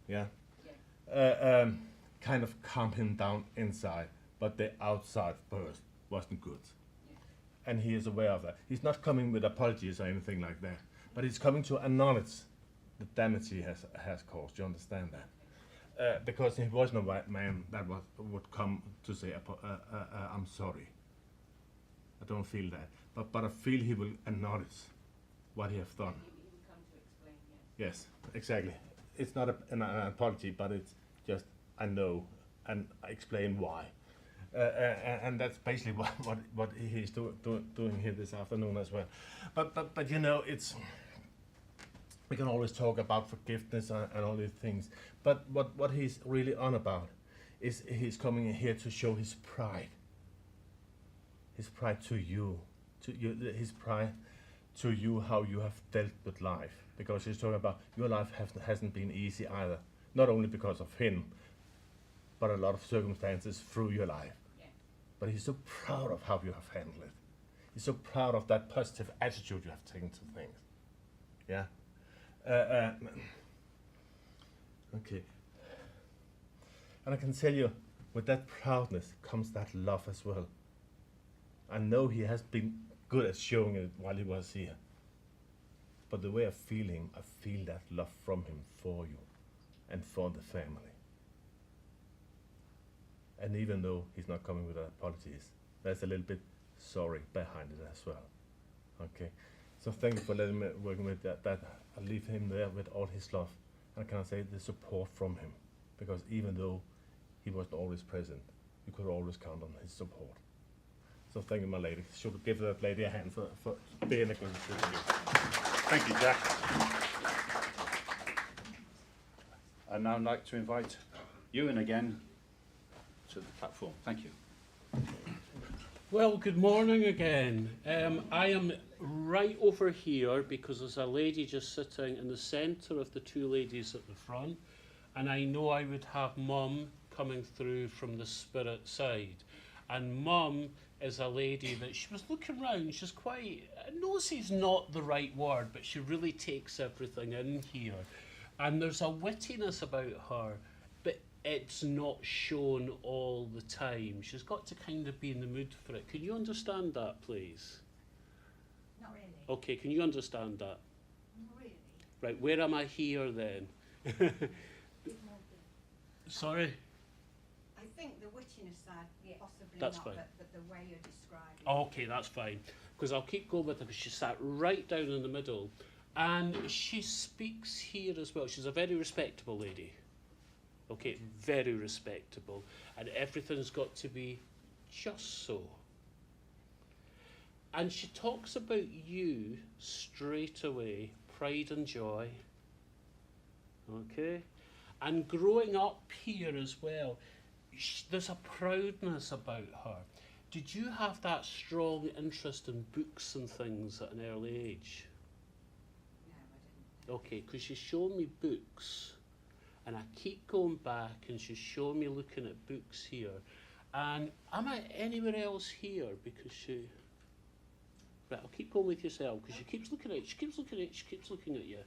Yeah. Yeah. Kind of calm him down inside, but the outside burst wasn't good. And he is aware of that. He's not coming with apologies or anything like that, but he's coming to acknowledge the damage he has caused. You understand that? Because he wasn't a white man that would come to say, I'm sorry. I don't feel that. But I feel he will acknowledge what he has done. He will come to explain, yes. Yes, exactly. It's not an apology, but it's just, I know, and I explain why. And that's basically what he's doing here this afternoon as well. But you know, we can always talk about forgiveness and all these things. But what he's really on about is he's coming in here to show his pride. His pride to you, his pride to you, how you have dealt with life. Because he's talking about your life hasn't been easy either. Not only because of him, but a lot of circumstances through your life. But he's so proud of how you have handled it. He's so proud of that positive attitude you have taken to things. Yeah? Okay. And I can tell you, with that proudness comes that love as well. I know he has been good at showing it while he was here. But the way I feel him, I feel that love from him for you and for the family. And even though he's not coming with apologies, there's a little bit sorry behind it as well. Okay, so thank you for letting me work with that. I leave him there with all his love, and I can say the support from him, because even though he wasn't always present, you could always count on his support. So thank you, my lady. Should we give that lady a hand for being a good student? Thank you, Jack. I'd now like to invite Ewan again to the platform. Thank you. Well, good morning again. I am right over here because there's a lady just sitting in the centre of the two ladies at the front, and I know I would have Mum coming through from the spirit side. And Mum is a lady that she was looking round. She's quite, nosy's not the right word, but she really takes everything in here. And there's a wittiness about her, but it's not shown all the time. She's got to kind of be in the mood for it. Can you understand that, please? Not really. Okay, can you understand that? Not really. Right, where am I here then? Sorry? I think the witchiness side, possibly That's not, fine. but the way you're describing. Okay, that's fine. Because I'll keep going with her, because she sat right down in the middle. And she speaks here as well. She's a very respectable lady. Okay, very respectable. And everything's got to be just so. And she talks about you straight away, pride and joy. Okay? And growing up here as well, there's a proudness about her. Did you have that strong interest in books and things at an early age? No, I didn't. Okay, because she's shown me books, and I keep going back, and she's shown me looking at books here. And am I anywhere else here? Because she... Right, I'll keep going with yourself, because she keeps looking at it, she keeps looking at it, she keeps looking at you.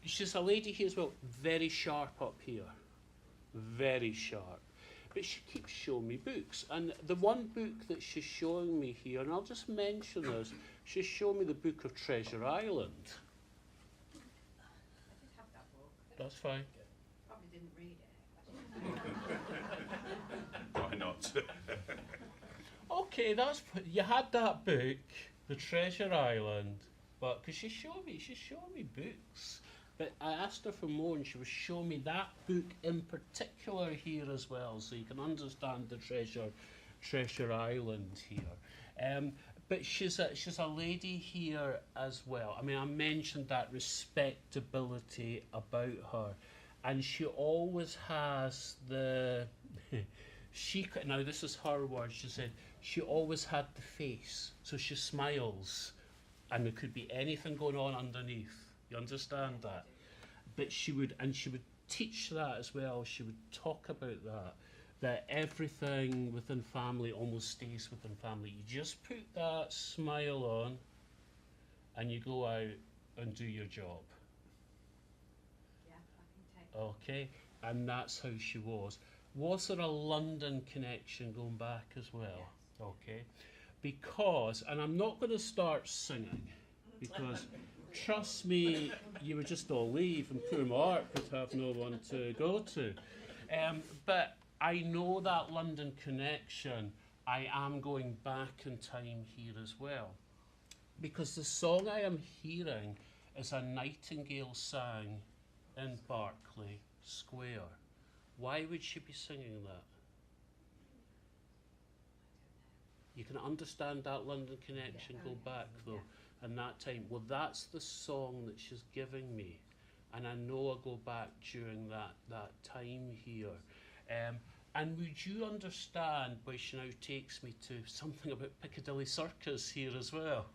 She's a lady here as well, very sharp up here. Very sharp. But she keeps showing me books. And the one book that she's showing me here, and I'll just mention this, she's showing me the book of Treasure Island. I did have that book. That's fine. Probably didn't read it. Why not? Okay, you had that book, The Treasure Island, but because she's showing me books. But I asked her for more, and she was showing me that book in particular here as well, so you can understand the Treasure Island here. But she's a lady here as well. I mean, I mentioned that respectability about her, and she always has the. Now this is her word. She said she always had the face, so she smiles, and there could be anything going on underneath. You understand that? But she would teach that as well. She would talk about that everything within family almost stays within family. You just put that smile on, and you go out and do your job. Yeah, I can take Okay? And that's how she was. Was there a London connection going back as well? Yes. Okay. Because, and I'm not going to start singing, because trust me, you would just all leave, and poor Mark would have no one to go to. But I know that London connection. I am going back in time here as well, because the song I am hearing is a Nightingale sang in Berkeley Square. Why would she be singing that? You can understand that London connection, go back though, and that time. Well, that's the song that she's giving me, and I know I'll go back during that time here. And would you understand why she now takes me to something about Piccadilly Circus here as well?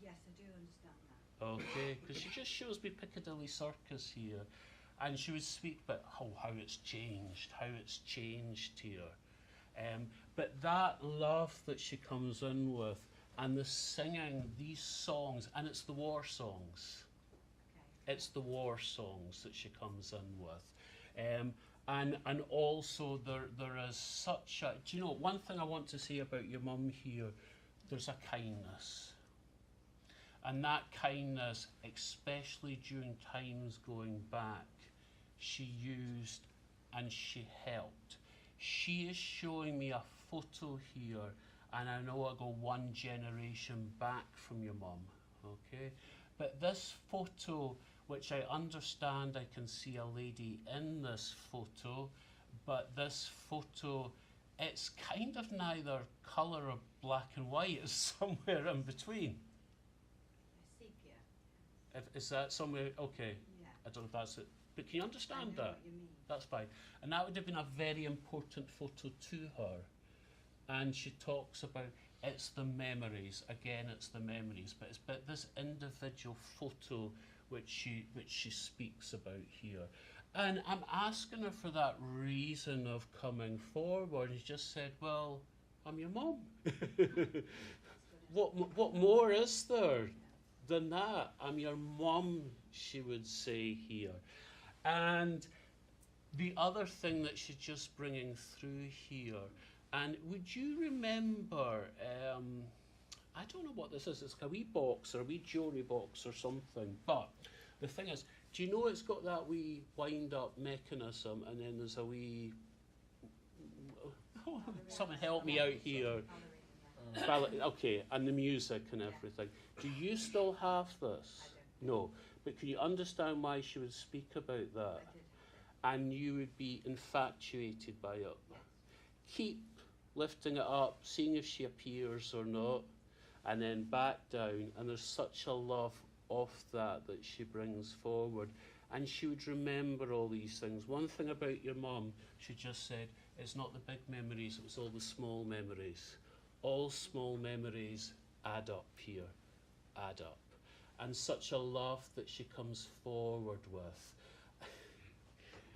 Yes, I do understand that. Okay, because she just shows me Piccadilly Circus here, and she would speak about how it's changed here. But that love that she comes in with, and the singing these songs, and it's the war songs. Okay. It's the war songs that she comes in with. And also there is such a, do you know, one thing I want to say about your mum here, there's a kindness. And that kindness, especially during times going back, she used and she helped. She is showing me a photo here, and I know I go one generation back from your mum, okay? But this photo, which I understand I can see a lady in this photo, but this photo, it's kind of neither colour or black and white, it's somewhere in between. Sepia. Is that somewhere, okay, Yeah. I don't know if that's it. But can you I understand know that? what you mean. That's fine. And that would have been a very important photo to her. And she talks about it's the memories. Again, it's the memories. But it's this individual photo which she speaks about here. And I'm asking her for that reason of coming forward. He just said, well, I'm your mum. What more is there than that? I'm your mum, she would say here. And the other thing that she's just bringing through here, and would you remember, I don't know what this is, it's a wee box or a wee jewellery box or something, but the thing is, do you know it's got that wee wind-up mechanism, and then there's a wee... Oh, someone help me out here. Okay, and the music and everything. Do you still have this? No. But can you understand why she would speak about that? And you would be infatuated by it. Keep lifting it up, seeing if she appears or not, and then back down. And there's such a love of that she brings forward. And she would remember all these things. One thing about your mum, she just said, it's not the big memories, it was all the small memories. All small memories add up here, add up. And such a love that she comes forward with.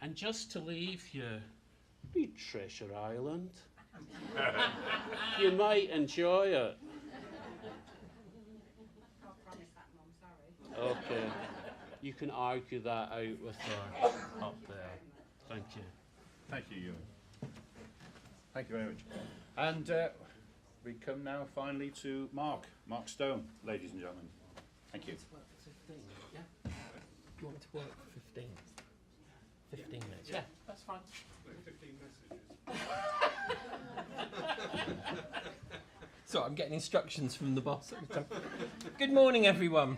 And just to leave you, read Treasure Island. You might enjoy it. I'll promise that, Mum, sorry. Okay. You can argue that out with her up there. Thank you. Thank you, Ewan. Thank you very much. And we come now finally to Mark Stone, ladies and gentlemen. Thank you. To work for 15, yeah? You want me to work for 15? 15 minutes, yeah, that's fine. 15 messages. So I'm getting instructions from the boss. Good morning, everyone.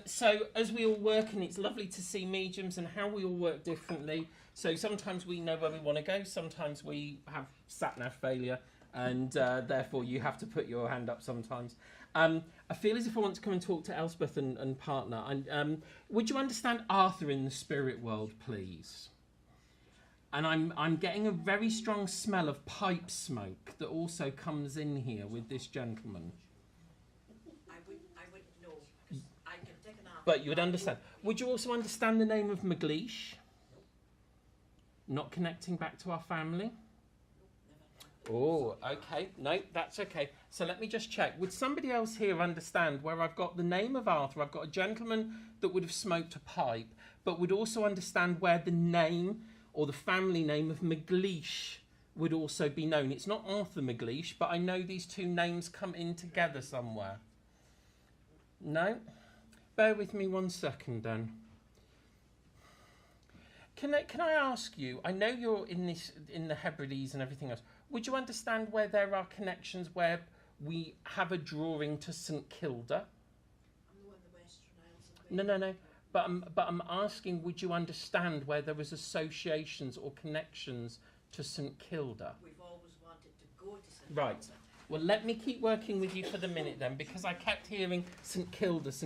So as we all work, and it's lovely to see mediums and how we all work differently. So sometimes we know where we want to go, sometimes we have sat-nav failure, and therefore you have to put your hand up sometimes. I feel as if I want to come and talk to Elspeth and partner. And would you understand Arthur in the spirit world, please? And I'm getting a very strong smell of pipe smoke that also comes in here with this gentleman. I wouldn't know. I can take an Arthur. But you would understand. Would you also understand the name of McLeish? Not connecting back to our family? Oh, okay. No, that's okay. So let me just check. Would somebody else here understand where I've got the name of Arthur? I've got a gentleman that would have smoked a pipe, but would also understand where the name or the family name of McLeish would also be known. It's not Arthur McLeish, but I know these two names come in together somewhere. No? Bear with me 1 second then. Can I ask you, I know you're in the Hebrides and everything else, would you understand where there are connections where we have a drawing to St Kilda? I'm the one in the Western Isles. No. But I'm asking, would you understand where there was associations or connections to St Kilda? We've always wanted to go to St Right. Kilda. Well, let me keep working with you for the minute then, because I kept hearing St Kilda as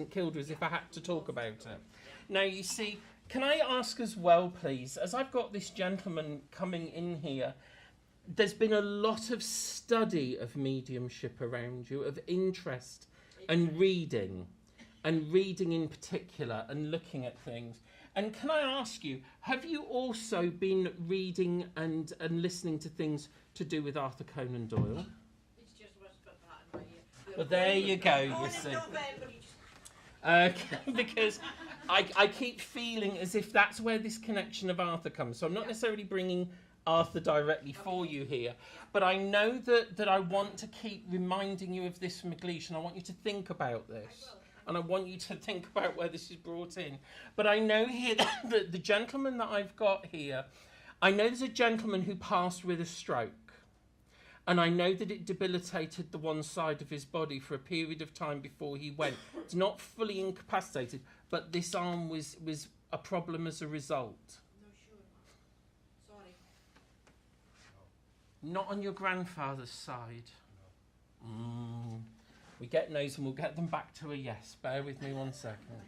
if I had to talk about it. Now, you see, can I ask as well, please, as I've got this gentleman coming in here, there's been a lot of study of mediumship around you, of interest and reading in particular, and looking at things. And can I ask you, have you also been reading and listening to things to do with Arthur Conan Doyle? It's just what's got that in my ear. Well, there you go, you see. Okay, because I keep feeling as if that's where this connection of Arthur comes. So I'm not necessarily bringing Arthur directly for you here, but I know that I want to keep reminding you of this McLeish, and I want you to think about this. And I want you to think about where this is brought in. But I know here that the gentleman that I've got here, I know there's a gentleman who passed with a stroke. And I know that it debilitated the one side of his body for a period of time before he went. It's not fully incapacitated, but this arm was a problem as a result. No, sure. Sorry. Not on your grandfather's side. We get no's and we'll get them back to a yes. Bear with me 1 second.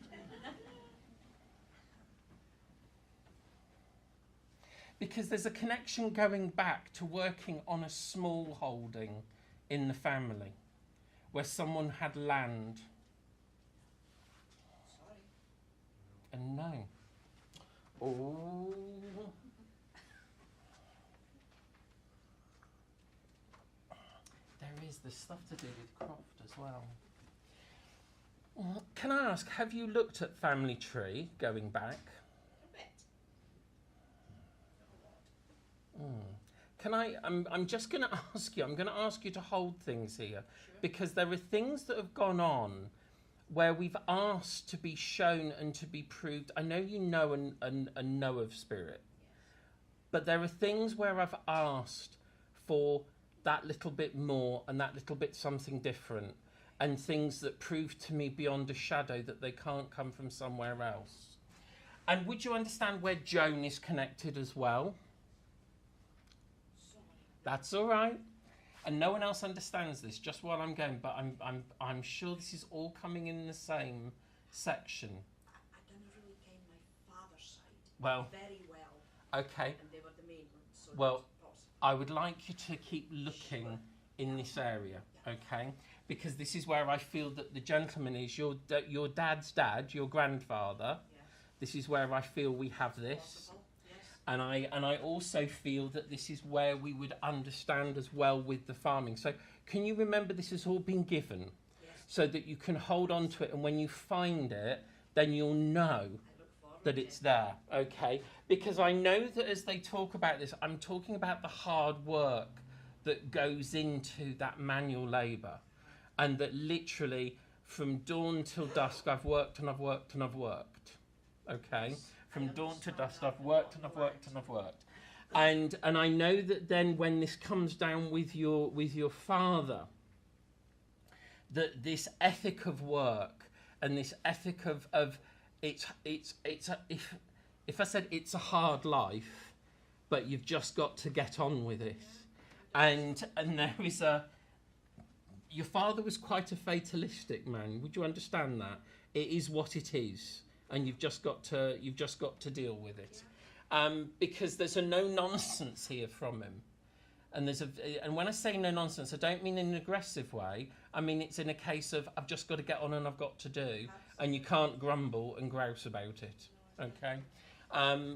Because there's a connection going back to working on a small holding in the family where someone had land. Sorry. And no. Oh. There is the stuff to do with Croft as well. Can I ask, have you looked at Family Tree going back? A bit. Can I'm just going to ask you, I'm going to ask you to hold things here, because there are things that have gone on where we've asked to be shown and to be proved. I know you know and know of spirit, but there are things where I've asked for that little bit more and that little bit something different, and things that prove to me beyond a shadow that they can't come from somewhere else. And would you understand where Joan is connected as well? That's all right. And no one else understands this, just while I'm going, but I'm sure this is all coming in the same section. I don't know who came my father's side. Well, Very well. okay. And they were the main ones. So Well, it was possible. I would like you to keep looking in this area, okay? Because this is where I feel that the gentleman is your dad's dad, your grandfather. Yes. This is where I feel we have this. Possible. Yes. And I also feel that this is where we would understand as well with the farming. So can you remember this has all been given? Yes. So that you can hold on to it, and when you find it, then you'll know I look forward that to it's it. there, okay? Because I know that as they talk about this, I'm talking about the hard work that goes into that manual labour, and that literally from dawn till dusk I've worked and I've worked and I've worked, okay? From dawn to dusk I've worked and I've worked and I've worked. And I know that then when this comes down with your father, that this ethic of work and this ethic of if I said it's a hard life, but you've just got to get on with it. And there is your father was quite a fatalistic man. Would you understand that? It is what it is, and you've just got to deal with it. Because there's a no nonsense here from him. And and when I say no nonsense, I don't mean in an aggressive way. I mean it's in a case of I've just got to get on and I've got to do, and you can't grumble and grouse about it. Okay,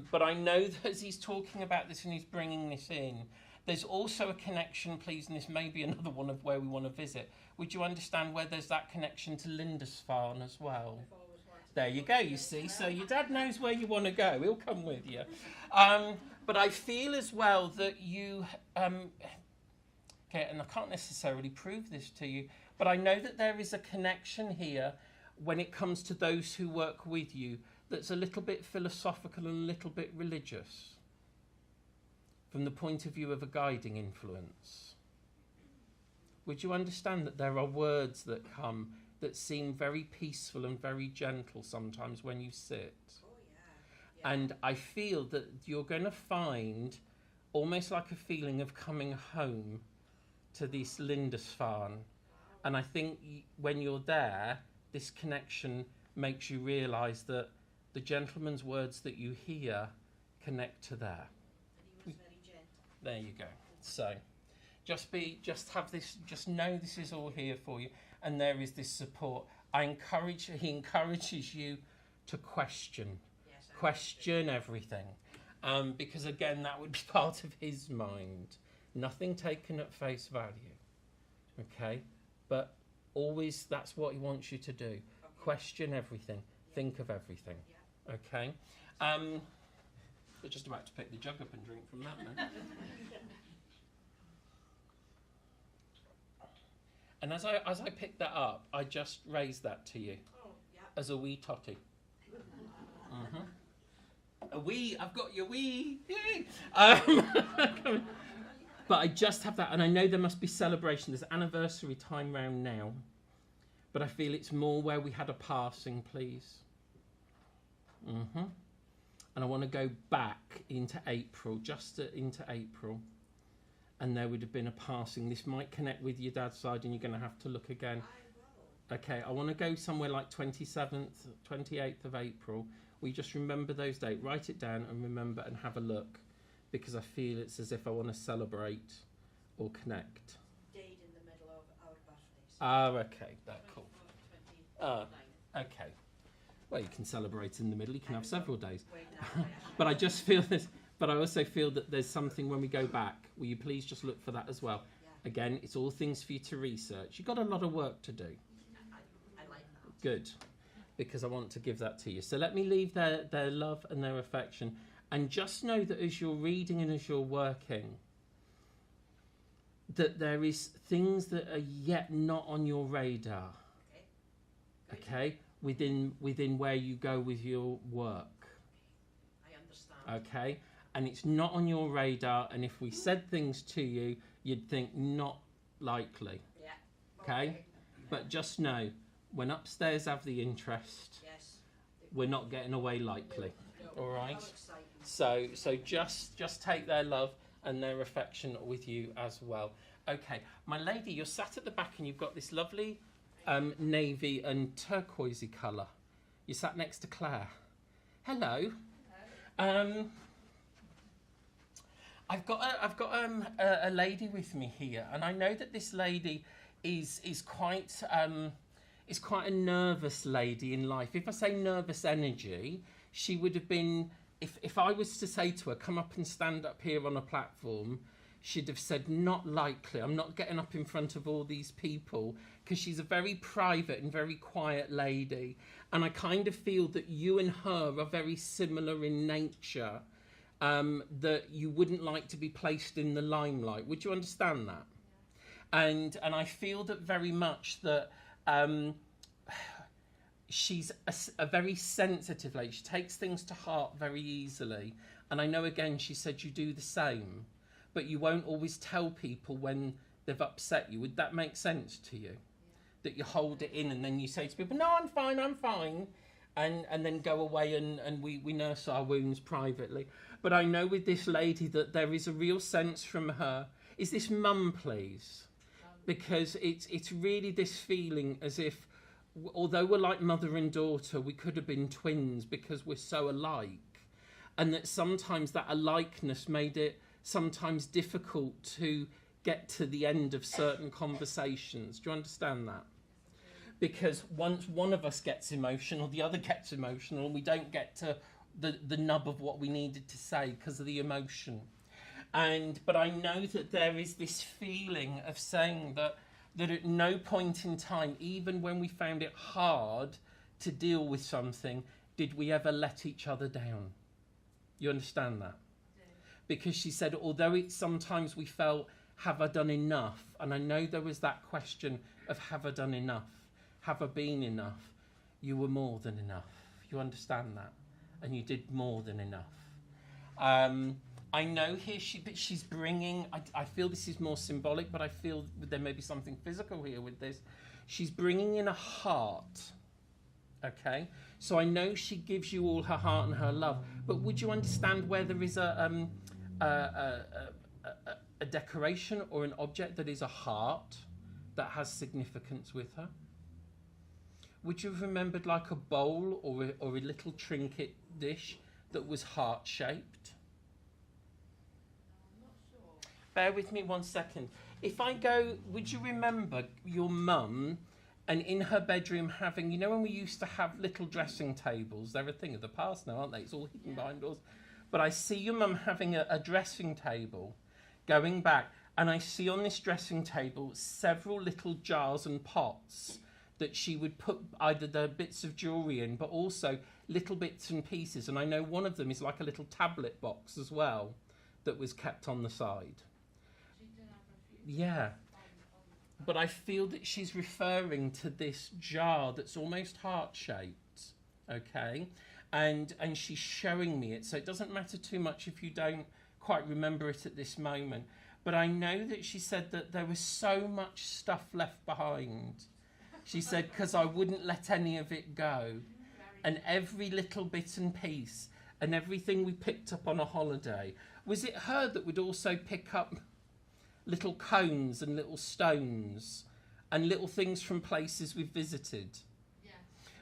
but I know that as he's talking about this and he's bringing this in, there's also a connection, please, and this may be another one of where we want to visit. Would you understand where there's that connection to Lindisfarne as well? There you go, you see. So your dad knows where you want to go. He'll come with you. But I feel as well that you... okay, and I can't necessarily prove this to you, but I know that there is a connection here when it comes to those who work with you that's a little bit philosophical and a little bit religious from the point of view of a guiding influence. Would you understand that there are words that come that seem very peaceful and very gentle sometimes when you sit? Oh, yeah. And I feel that you're going to find almost like a feeling of coming home to this Lindisfarne. And I think when you're there, this connection makes you realise that the gentleman's words that you hear connect to there. And he was very gentle. There you go. So, just have this, just know this is all here for you, and there is this support. He encourages you to question, Yes, question everything, because again, that would be part of his mind. Nothing taken at face value, okay? But always, that's what he wants you to do. Okay. Question everything, think of everything, okay? We're just about to pick the jug up and drink from that now. And as I picked that up, I just raised that to you Oh, yeah. as a wee totty. A wee, I've got your wee. Yay. But I just have that, and I know there must be celebration. There's anniversary time round now, but I feel it's more where we had a passing, please. And I want to go back into April, into April. And there would have been a passing. This might connect with your dad's side, and you're going to have to look again. Okay, I want to go somewhere like 27th, 28th of April. We just remember those dates, write it down and remember and have a look, because I feel it's as if I want to celebrate or connect. Date in the middle of our birthdays. Ah, okay, that's cool. 24th, 29th. Okay. Well, you can celebrate in the middle. You can have several days. Wait now. But I just feel this. But I also feel that there's something when we go back. Will you please just look for that as well? Yeah. Again, it's all things for you to research. You've got a lot of work to do. I like that. Good, because I want to give that to you. So let me leave their love and their affection. And just know that as you're reading and as you're working, that there is things that are yet not on your radar. Okay? Within where you go with your work. I understand. Okay? And it's not on your radar, and if we said things to you, you'd think not likely. Yeah. Okay? But just know, when upstairs have the interest, Yes. we're not getting away likely. All right? How exciting. So just take their love and their affection with you as well. Okay, my lady, you're sat at the back and you've got this lovely navy and turquoisey colour. You sat next to Claire. Hello. I've got a lady with me here, and I know that this lady is quite a nervous lady in life. If I say nervous energy, she would have been. If I was to say to her, come up and stand up here on a platform, she'd have said, not likely. I'm not getting up in front of all these people, because she's a very private and very quiet lady. And I kind of feel that you and her are very similar in nature, that you wouldn't like to be placed in the limelight. Would you understand that? And I feel that very much that she's a very sensitive lady. She takes things to heart very easily. And I know, again, she said you do the same, but you won't always tell people when they've upset you. Would that make sense to you? That you hold it in and then you say to people, no, I'm fine, and then go away and we nurse our wounds privately. But I know with this lady that there is a real sense from her. Is this mum, please? Because it's really this feeling as if, although we're like mother and daughter, we could have been twins because we're so alike. And that sometimes that alikeness made it sometimes difficult to get to the end of certain conversations. Do you understand that? Because once one of us gets emotional, the other gets emotional, and we don't get to the nub of what we needed to say because of the emotion. But I know that there is this feeling of saying that at no point in time, even when we found it hard to deal with something, did we ever let each other down. You understand that? Because she said, although sometimes we felt, have I done enough? And I know there was that question of, have I done enough? Have I been enough? You were more than enough. You understand that? And you did more than enough. I know here she's bringing, I feel this is more symbolic, but I feel there may be something physical here with this. She's bringing in a heart. Okay? So I know she gives you all her heart and her love, but would you understand where there is a decoration or an object that is a heart that has significance with her? Would you have remembered like a bowl or a little trinket dish that was heart-shaped? I'm not sure. Bear with me 1 second. If I go, would you remember your mum and in her bedroom having, you know when we used to have little dressing tables? They're a thing of the past now, aren't they? It's all hidden behind doors. But I see your mum having a dressing table going back, and I see on this dressing table several little jars and pots that she would put either the bits of jewellery in, but also little bits and pieces. And I know one of them is like a little tablet box as well that was kept on the side. Yeah. But I feel that she's referring to this jar that's almost heart-shaped, okay? And she's showing me it, so it doesn't matter too much if you don't quite remember it at this moment. But I know that she said that there was so much stuff left behind. She said, because I wouldn't let any of it go. And every little bit and piece and everything we picked up on a holiday. Was it her that would also pick up little cones and little stones and little things from places we've visited? Yeah.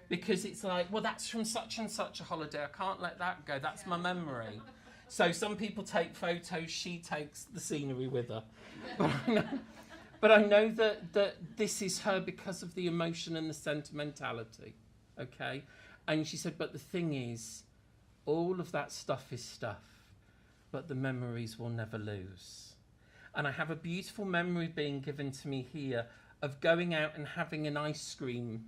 Because it's like, well, that's from such and such a holiday. I can't let that go. That's my memory. So some people take photos. She takes the scenery with her. But I know that this is her because of the emotion and the sentimentality, okay? And she said, but the thing is, all of that stuff is stuff, but the memories will never lose. And I have a beautiful memory being given to me here of going out and having an ice cream,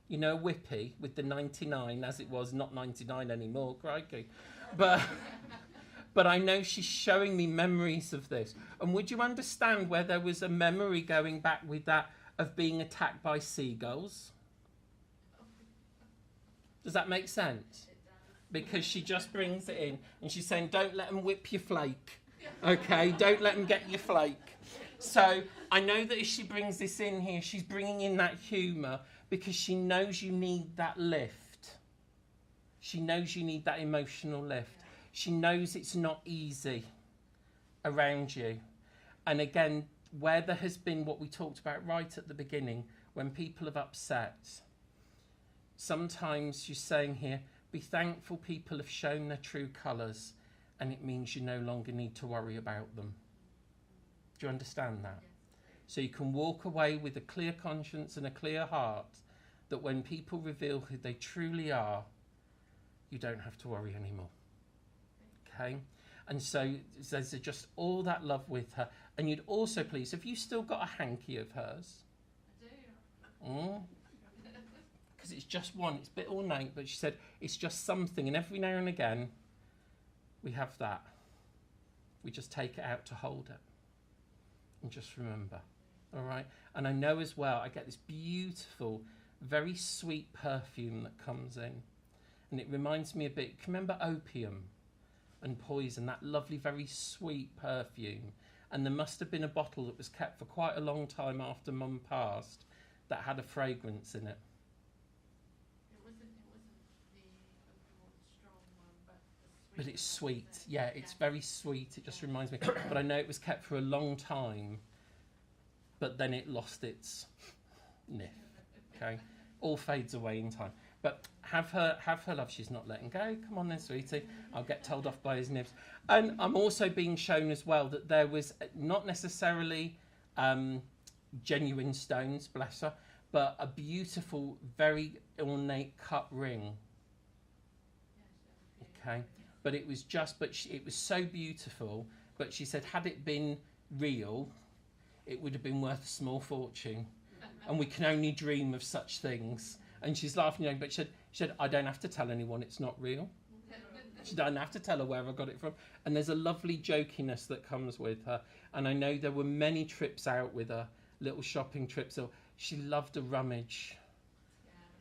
you know, Whippy with the 99, as it was, not 99 anymore, crikey. But I know she's showing me memories of this. And would you understand where there was a memory going back with that of being attacked by seagulls? Does that make sense? Because she just brings it in and she's saying, don't let them whip your flake. Okay, don't let them get your flake. So I know that as she brings this in here, she's bringing in that humour because she knows you need that lift. She knows you need that emotional lift. She knows it's not easy around you. And again, where there has been what we talked about right at the beginning, when people have upset, sometimes she's saying here, be thankful people have shown their true colours, and it means you no longer need to worry about them. Do you understand that? So you can walk away with a clear conscience and a clear heart that when people reveal who they truly are, you don't have to worry anymore. Okay? And so there's just all that love with her. And you'd also please, have you still got a hanky of hers? I do. Because it's just one, it's a bit ornate, but she said it's just something, and every now and again we have that. We just take it out to hold it. And just remember. All right? And I know as well, I get this beautiful, very sweet perfume that comes in. And it reminds me a bit, can you remember opium and poison, that lovely, very sweet perfume? And there must have been a bottle that was kept for quite a long time after Mum passed that had a fragrance in it. It wasn't the strong one, but the sweet. But it's sweet. Yeah, it's very sweet. It just reminds me. But I know it was kept for a long time, but then it lost its nif. Okay? All fades away in time. But have her love. She's not letting go. Come on then, sweetie. I'll get told off by his nibs. And I'm also being shown as well that there was not necessarily genuine stones, bless her, but a beautiful, very ornate cut ring. Okay? But it was just, it was so beautiful. But she said, had it been real, it would have been worth a small fortune. And we can only dream of such things. And she's laughing, but she said, I don't have to tell anyone it's not real. She don't have to tell her where I got it from. And there's a lovely jokiness that comes with her. And I know there were many trips out with her, little shopping trips. So she loved a rummage.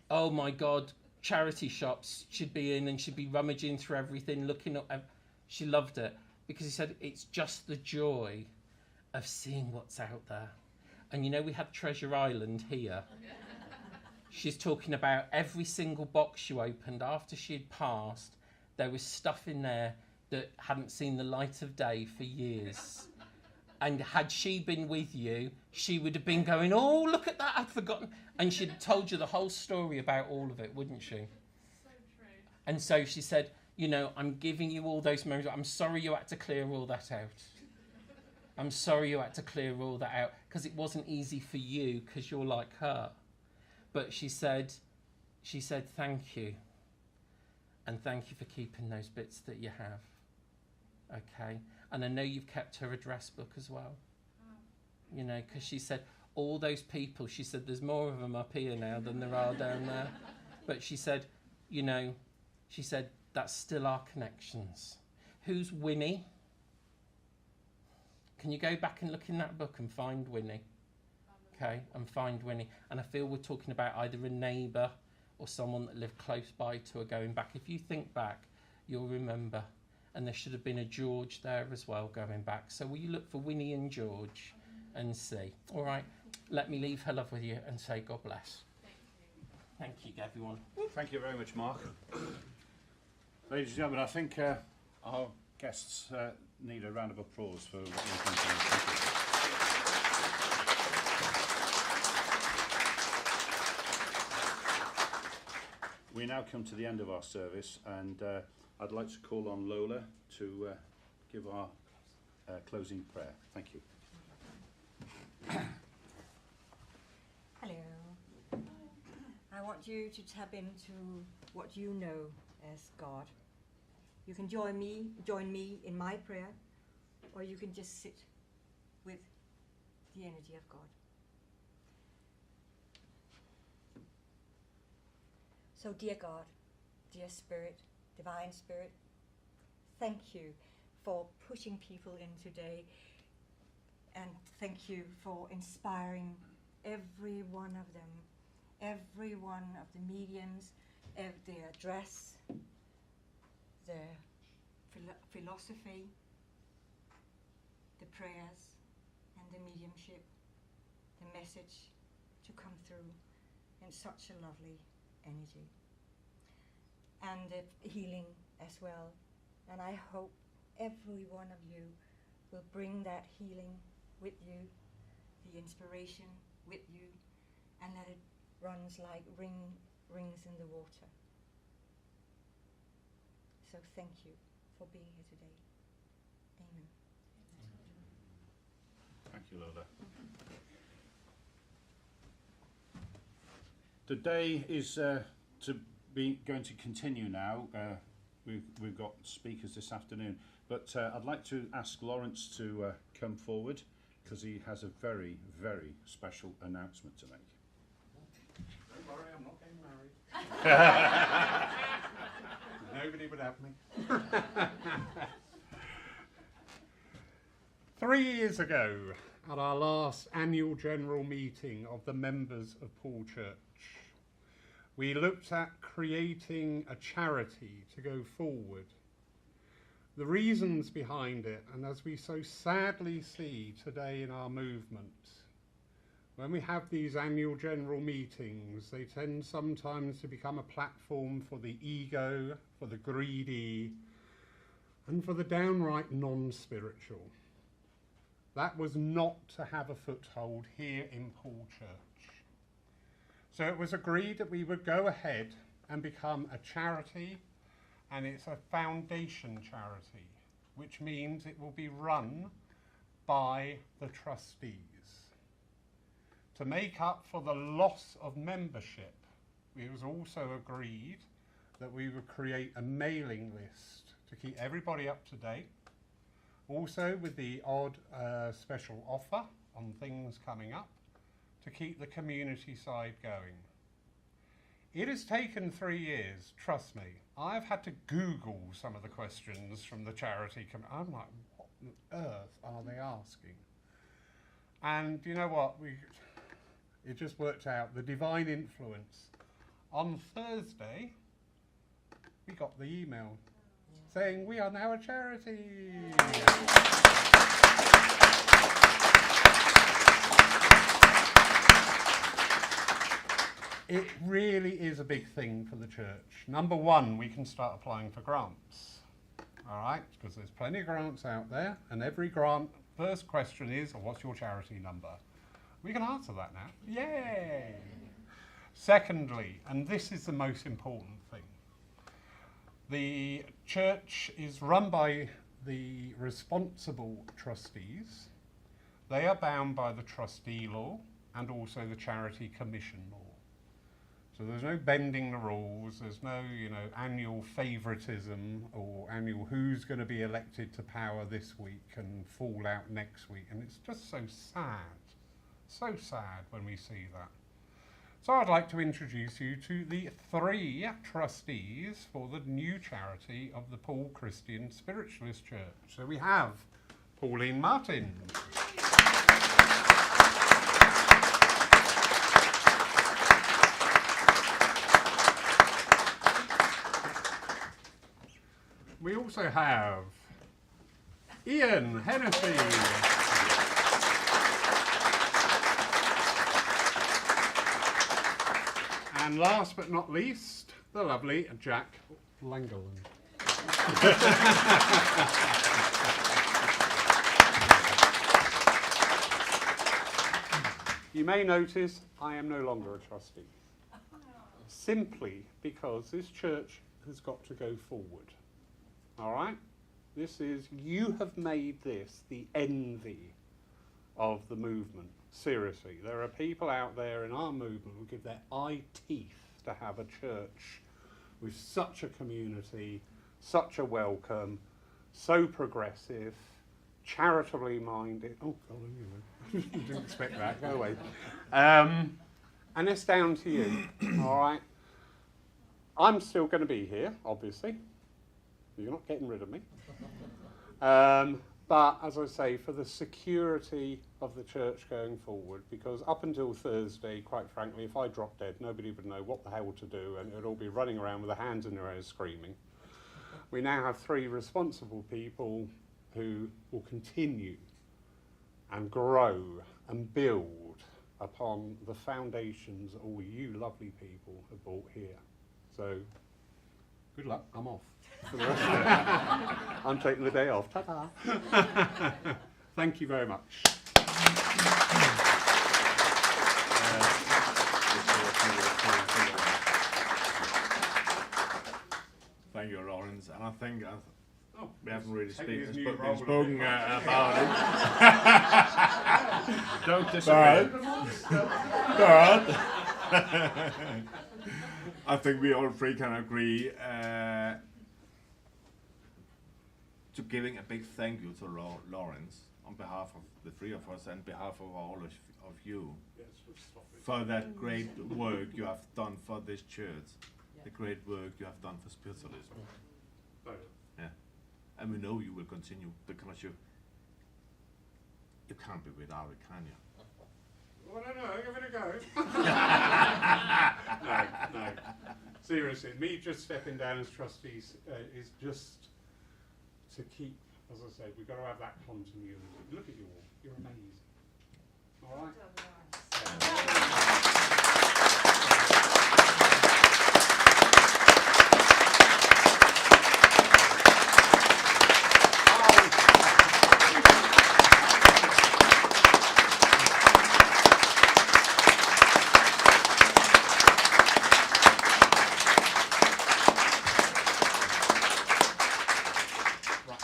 Oh my God, charity shops she'd be in and she'd be rummaging through everything, looking up. She loved it because he said it's just the joy of seeing what's out there. And you know, we had Treasure Island here. She's talking about every single box you opened after she had passed. There was stuff in there that hadn't seen the light of day for years. And had she been with you, she would have been going, oh, look at that, I'd forgotten. And she'd have told you the whole story about all of it, wouldn't she? So true. And so she said, you know, I'm giving you all those memories. I'm sorry you had to clear all that out. I'm sorry you had to clear all that out because it wasn't easy for you because you're like her. But she said, thank you. And thank you for keeping those bits that you have. Okay? And I know you've kept her address book as well. You know, because she said, all those people, she said, there's more of them up here now than there are down there. But she said, you know, she said, that's still our connections. Who's Winnie? Can you go back and look in that book and find Winnie? Okay, and find Winnie. And I feel we're talking about either a neighbour or someone that lived close by to her going back. If you think back, you'll remember. And there should have been a George there as well going back. So will you look for Winnie and George and see? All right, let me leave her love with you and say God bless. Thank you, everyone. Thank you very much, Mark. Ladies and gentlemen, I think our guests need a round of applause for what they've done today. Thank you. We now come to the end of our service, and I'd like to call on Lola to give our closing prayer. Thank you. Hello. I want you to tap into what you know as God. You can join me in my prayer, or you can just sit with the energy of God. So, dear God, dear Spirit, Divine Spirit, thank you for pushing people in today, and thank you for inspiring every one of them, every one of the mediums, their dress, their philosophy, the prayers and the mediumship, the message to come through in such a lovely energy. And the healing as well. And I hope every one of you will bring that healing with you, the inspiration with you, and that it runs like rings in the water. So thank you for being here today. Amen. Thank you, Lola. The day is going to continue now. We've got speakers this afternoon, but I'd like to ask Lawrence to come forward because he has a very, very special announcement to make. Don't worry, I'm not getting married. Nobody would have me. 3 years ago, at our last annual general meeting of the members of Poole Church, we looked at creating a charity to go forward. The reasons behind it, and as we so sadly see today in our movement, when we have these annual general meetings, they tend sometimes to become a platform for the ego, for the greedy, and for the downright non-spiritual. That was not to have a foothold here in Poole Church. So it was agreed that we would go ahead and become a charity, and it's a foundation charity, which means it will be run by the trustees. To make up for the loss of membership, it was also agreed that we would create a mailing list to keep everybody up to date, also with the odd special offer on things coming up, to keep the community side going. It has taken 3 years, trust me. I've had to Google some of the questions from the charity. I'm like, what on earth are they asking? And you know what? It just worked out. The divine influence. On Thursday, we got the email saying we are now a charity. It really is a big thing for the church. Number one, we can start applying for grants. All right, because there's plenty of grants out there, and every grant, first question is, what's your charity number? We can answer that now. Yay! Secondly, and this is the most important thing, the church is run by the responsible trustees. They are bound by the trustee law and also the charity commission law. So there's no bending the rules, there's no, annual favoritism or annual who's going to be elected to power this week and fall out next week. And it's just so sad when we see that. So I'd like to introduce you to the 3 trustees for the new charity of the Poole Christian Spiritualist Church. So we have Pauline Martin. We also have Ian Hennessy. And last but not least, the lovely Jack Langerland. You may notice I am no longer a trustee, simply because this church has got to go forward. All right? You have made this the envy of the movement. Seriously, there are people out there in our movement who give their eye teeth blessed to have a church with such a community, such a welcome, so progressive, charitably minded. Oh, God, didn't expect that. Go away. And it's down to you. All right. I'm still going to be here, obviously. You're not getting rid of me. But as I say, for the security of the church going forward, because up until Thursday, quite frankly, if I dropped dead, nobody would know what the hell to do, and it would all be running around with their hands in their ears screaming. We now have 3 responsible people who will continue and grow and build upon the foundations that all you lovely people have built here. So, good luck, I'm off. For the rest of it. I'm taking the day off. Ta-ta. Thank you very much. Thank you, Lawrence. And I think we haven't really Taking his new spoken role about it. Don't disagree. But I think we all 3 can agree to giving a big thank you to Lawrence on behalf of the 3 of us and behalf of all of you for that great work you have done for this church, the great work you have done for spiritualism. Yeah, and we know you will continue because you can't be without it, can you? Well, I don't know, give it a go. No. Seriously, me just stepping down as trustees is just to keep, as I said, we've got to have that continuity. Look at you all, you're amazing. All right?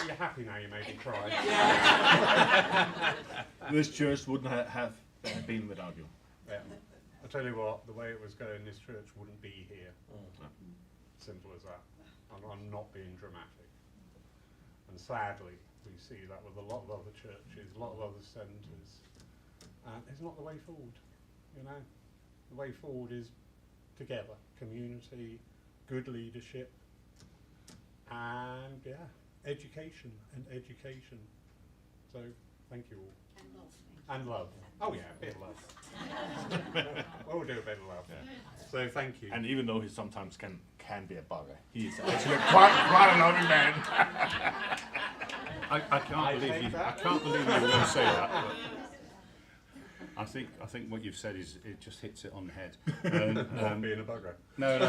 You're happy now, you made me cry. This church wouldn't have been without you. Yeah. I tell you what, the way it was going, this church wouldn't be here. Simple as that. I'm not being dramatic. And sadly, we see that with a lot of other churches, a lot of other centres. It's not the way forward, you know. The way forward is together, community, good leadership, and education and education. So thank you all. And love. Oh yeah, a bit of love. We'll do a bit of love. Yeah. So thank you. And even though he sometimes can be a bugger, he is actually quite a loving man. I can't believe you will say that. But I think what you've said is it just hits it on the head. Not being a bugger. No.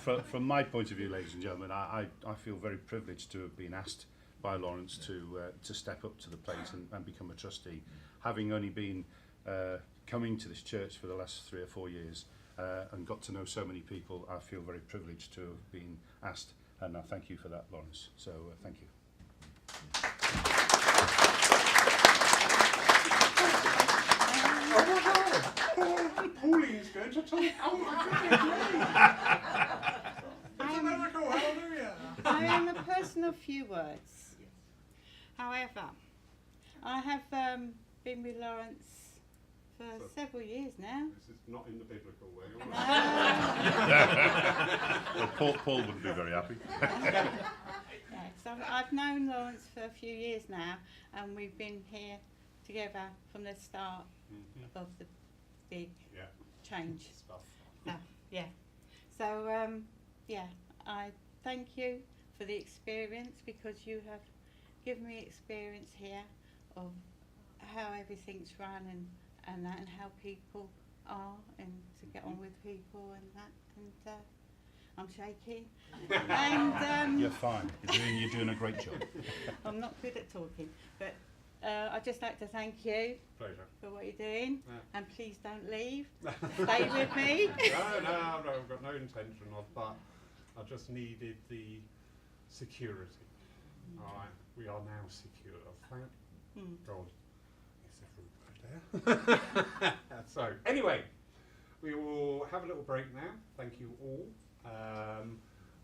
But from my point of view, ladies and gentlemen, I feel very privileged to have been asked by Lawrence to step up to the plate and become a trustee, having only been coming to this church for the last 3 or 4 years and got to know so many people. I feel very privileged to have been asked, and I thank you for that, Lawrence. So thank you. Pauline's going to talk. Oh my goodness! It's a miracle, hallelujah! I am a person of few words. However, I have been with Lawrence for several years now. This is not in the biblical way. Well, Paul wouldn't be very happy. So I've known Lawrence for a few years now, and we've been here together from the start of the big change stuff. So I thank you for the experience, because you have given me experience here of how everything's run and that, and how people are, and to get on with people and that, and I'm shaking. And You're fine. You're doing a great job. I'm not good at talking, but I'd just like to thank you Pleasure. for what you're doing, and please don't leave. No, Stay with me. I've got no intention of, but I just needed the security. All right, we are now secure. Thank God. It's a fruit right there. So, anyway, We will have a little break now. Thank you all.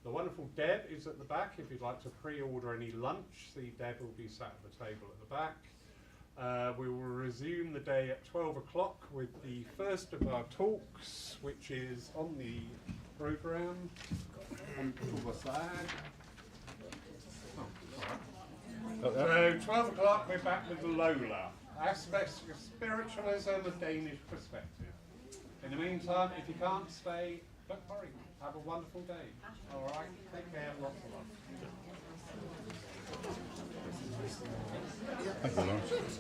The wonderful Deb is at the back. If you'd like to pre-order any lunch, the Deb will be sat at the table at the back. We will resume the day at 12 o'clock with the first of our talks, which is on the programme. On the side. So 12 o'clock, we're back with Lola. Aspects of spiritualism, a Danish perspective. In the meantime, if you can't stay, don't worry. Have a wonderful day. All right. Take care. Lots of love. Thank you, Lawrence.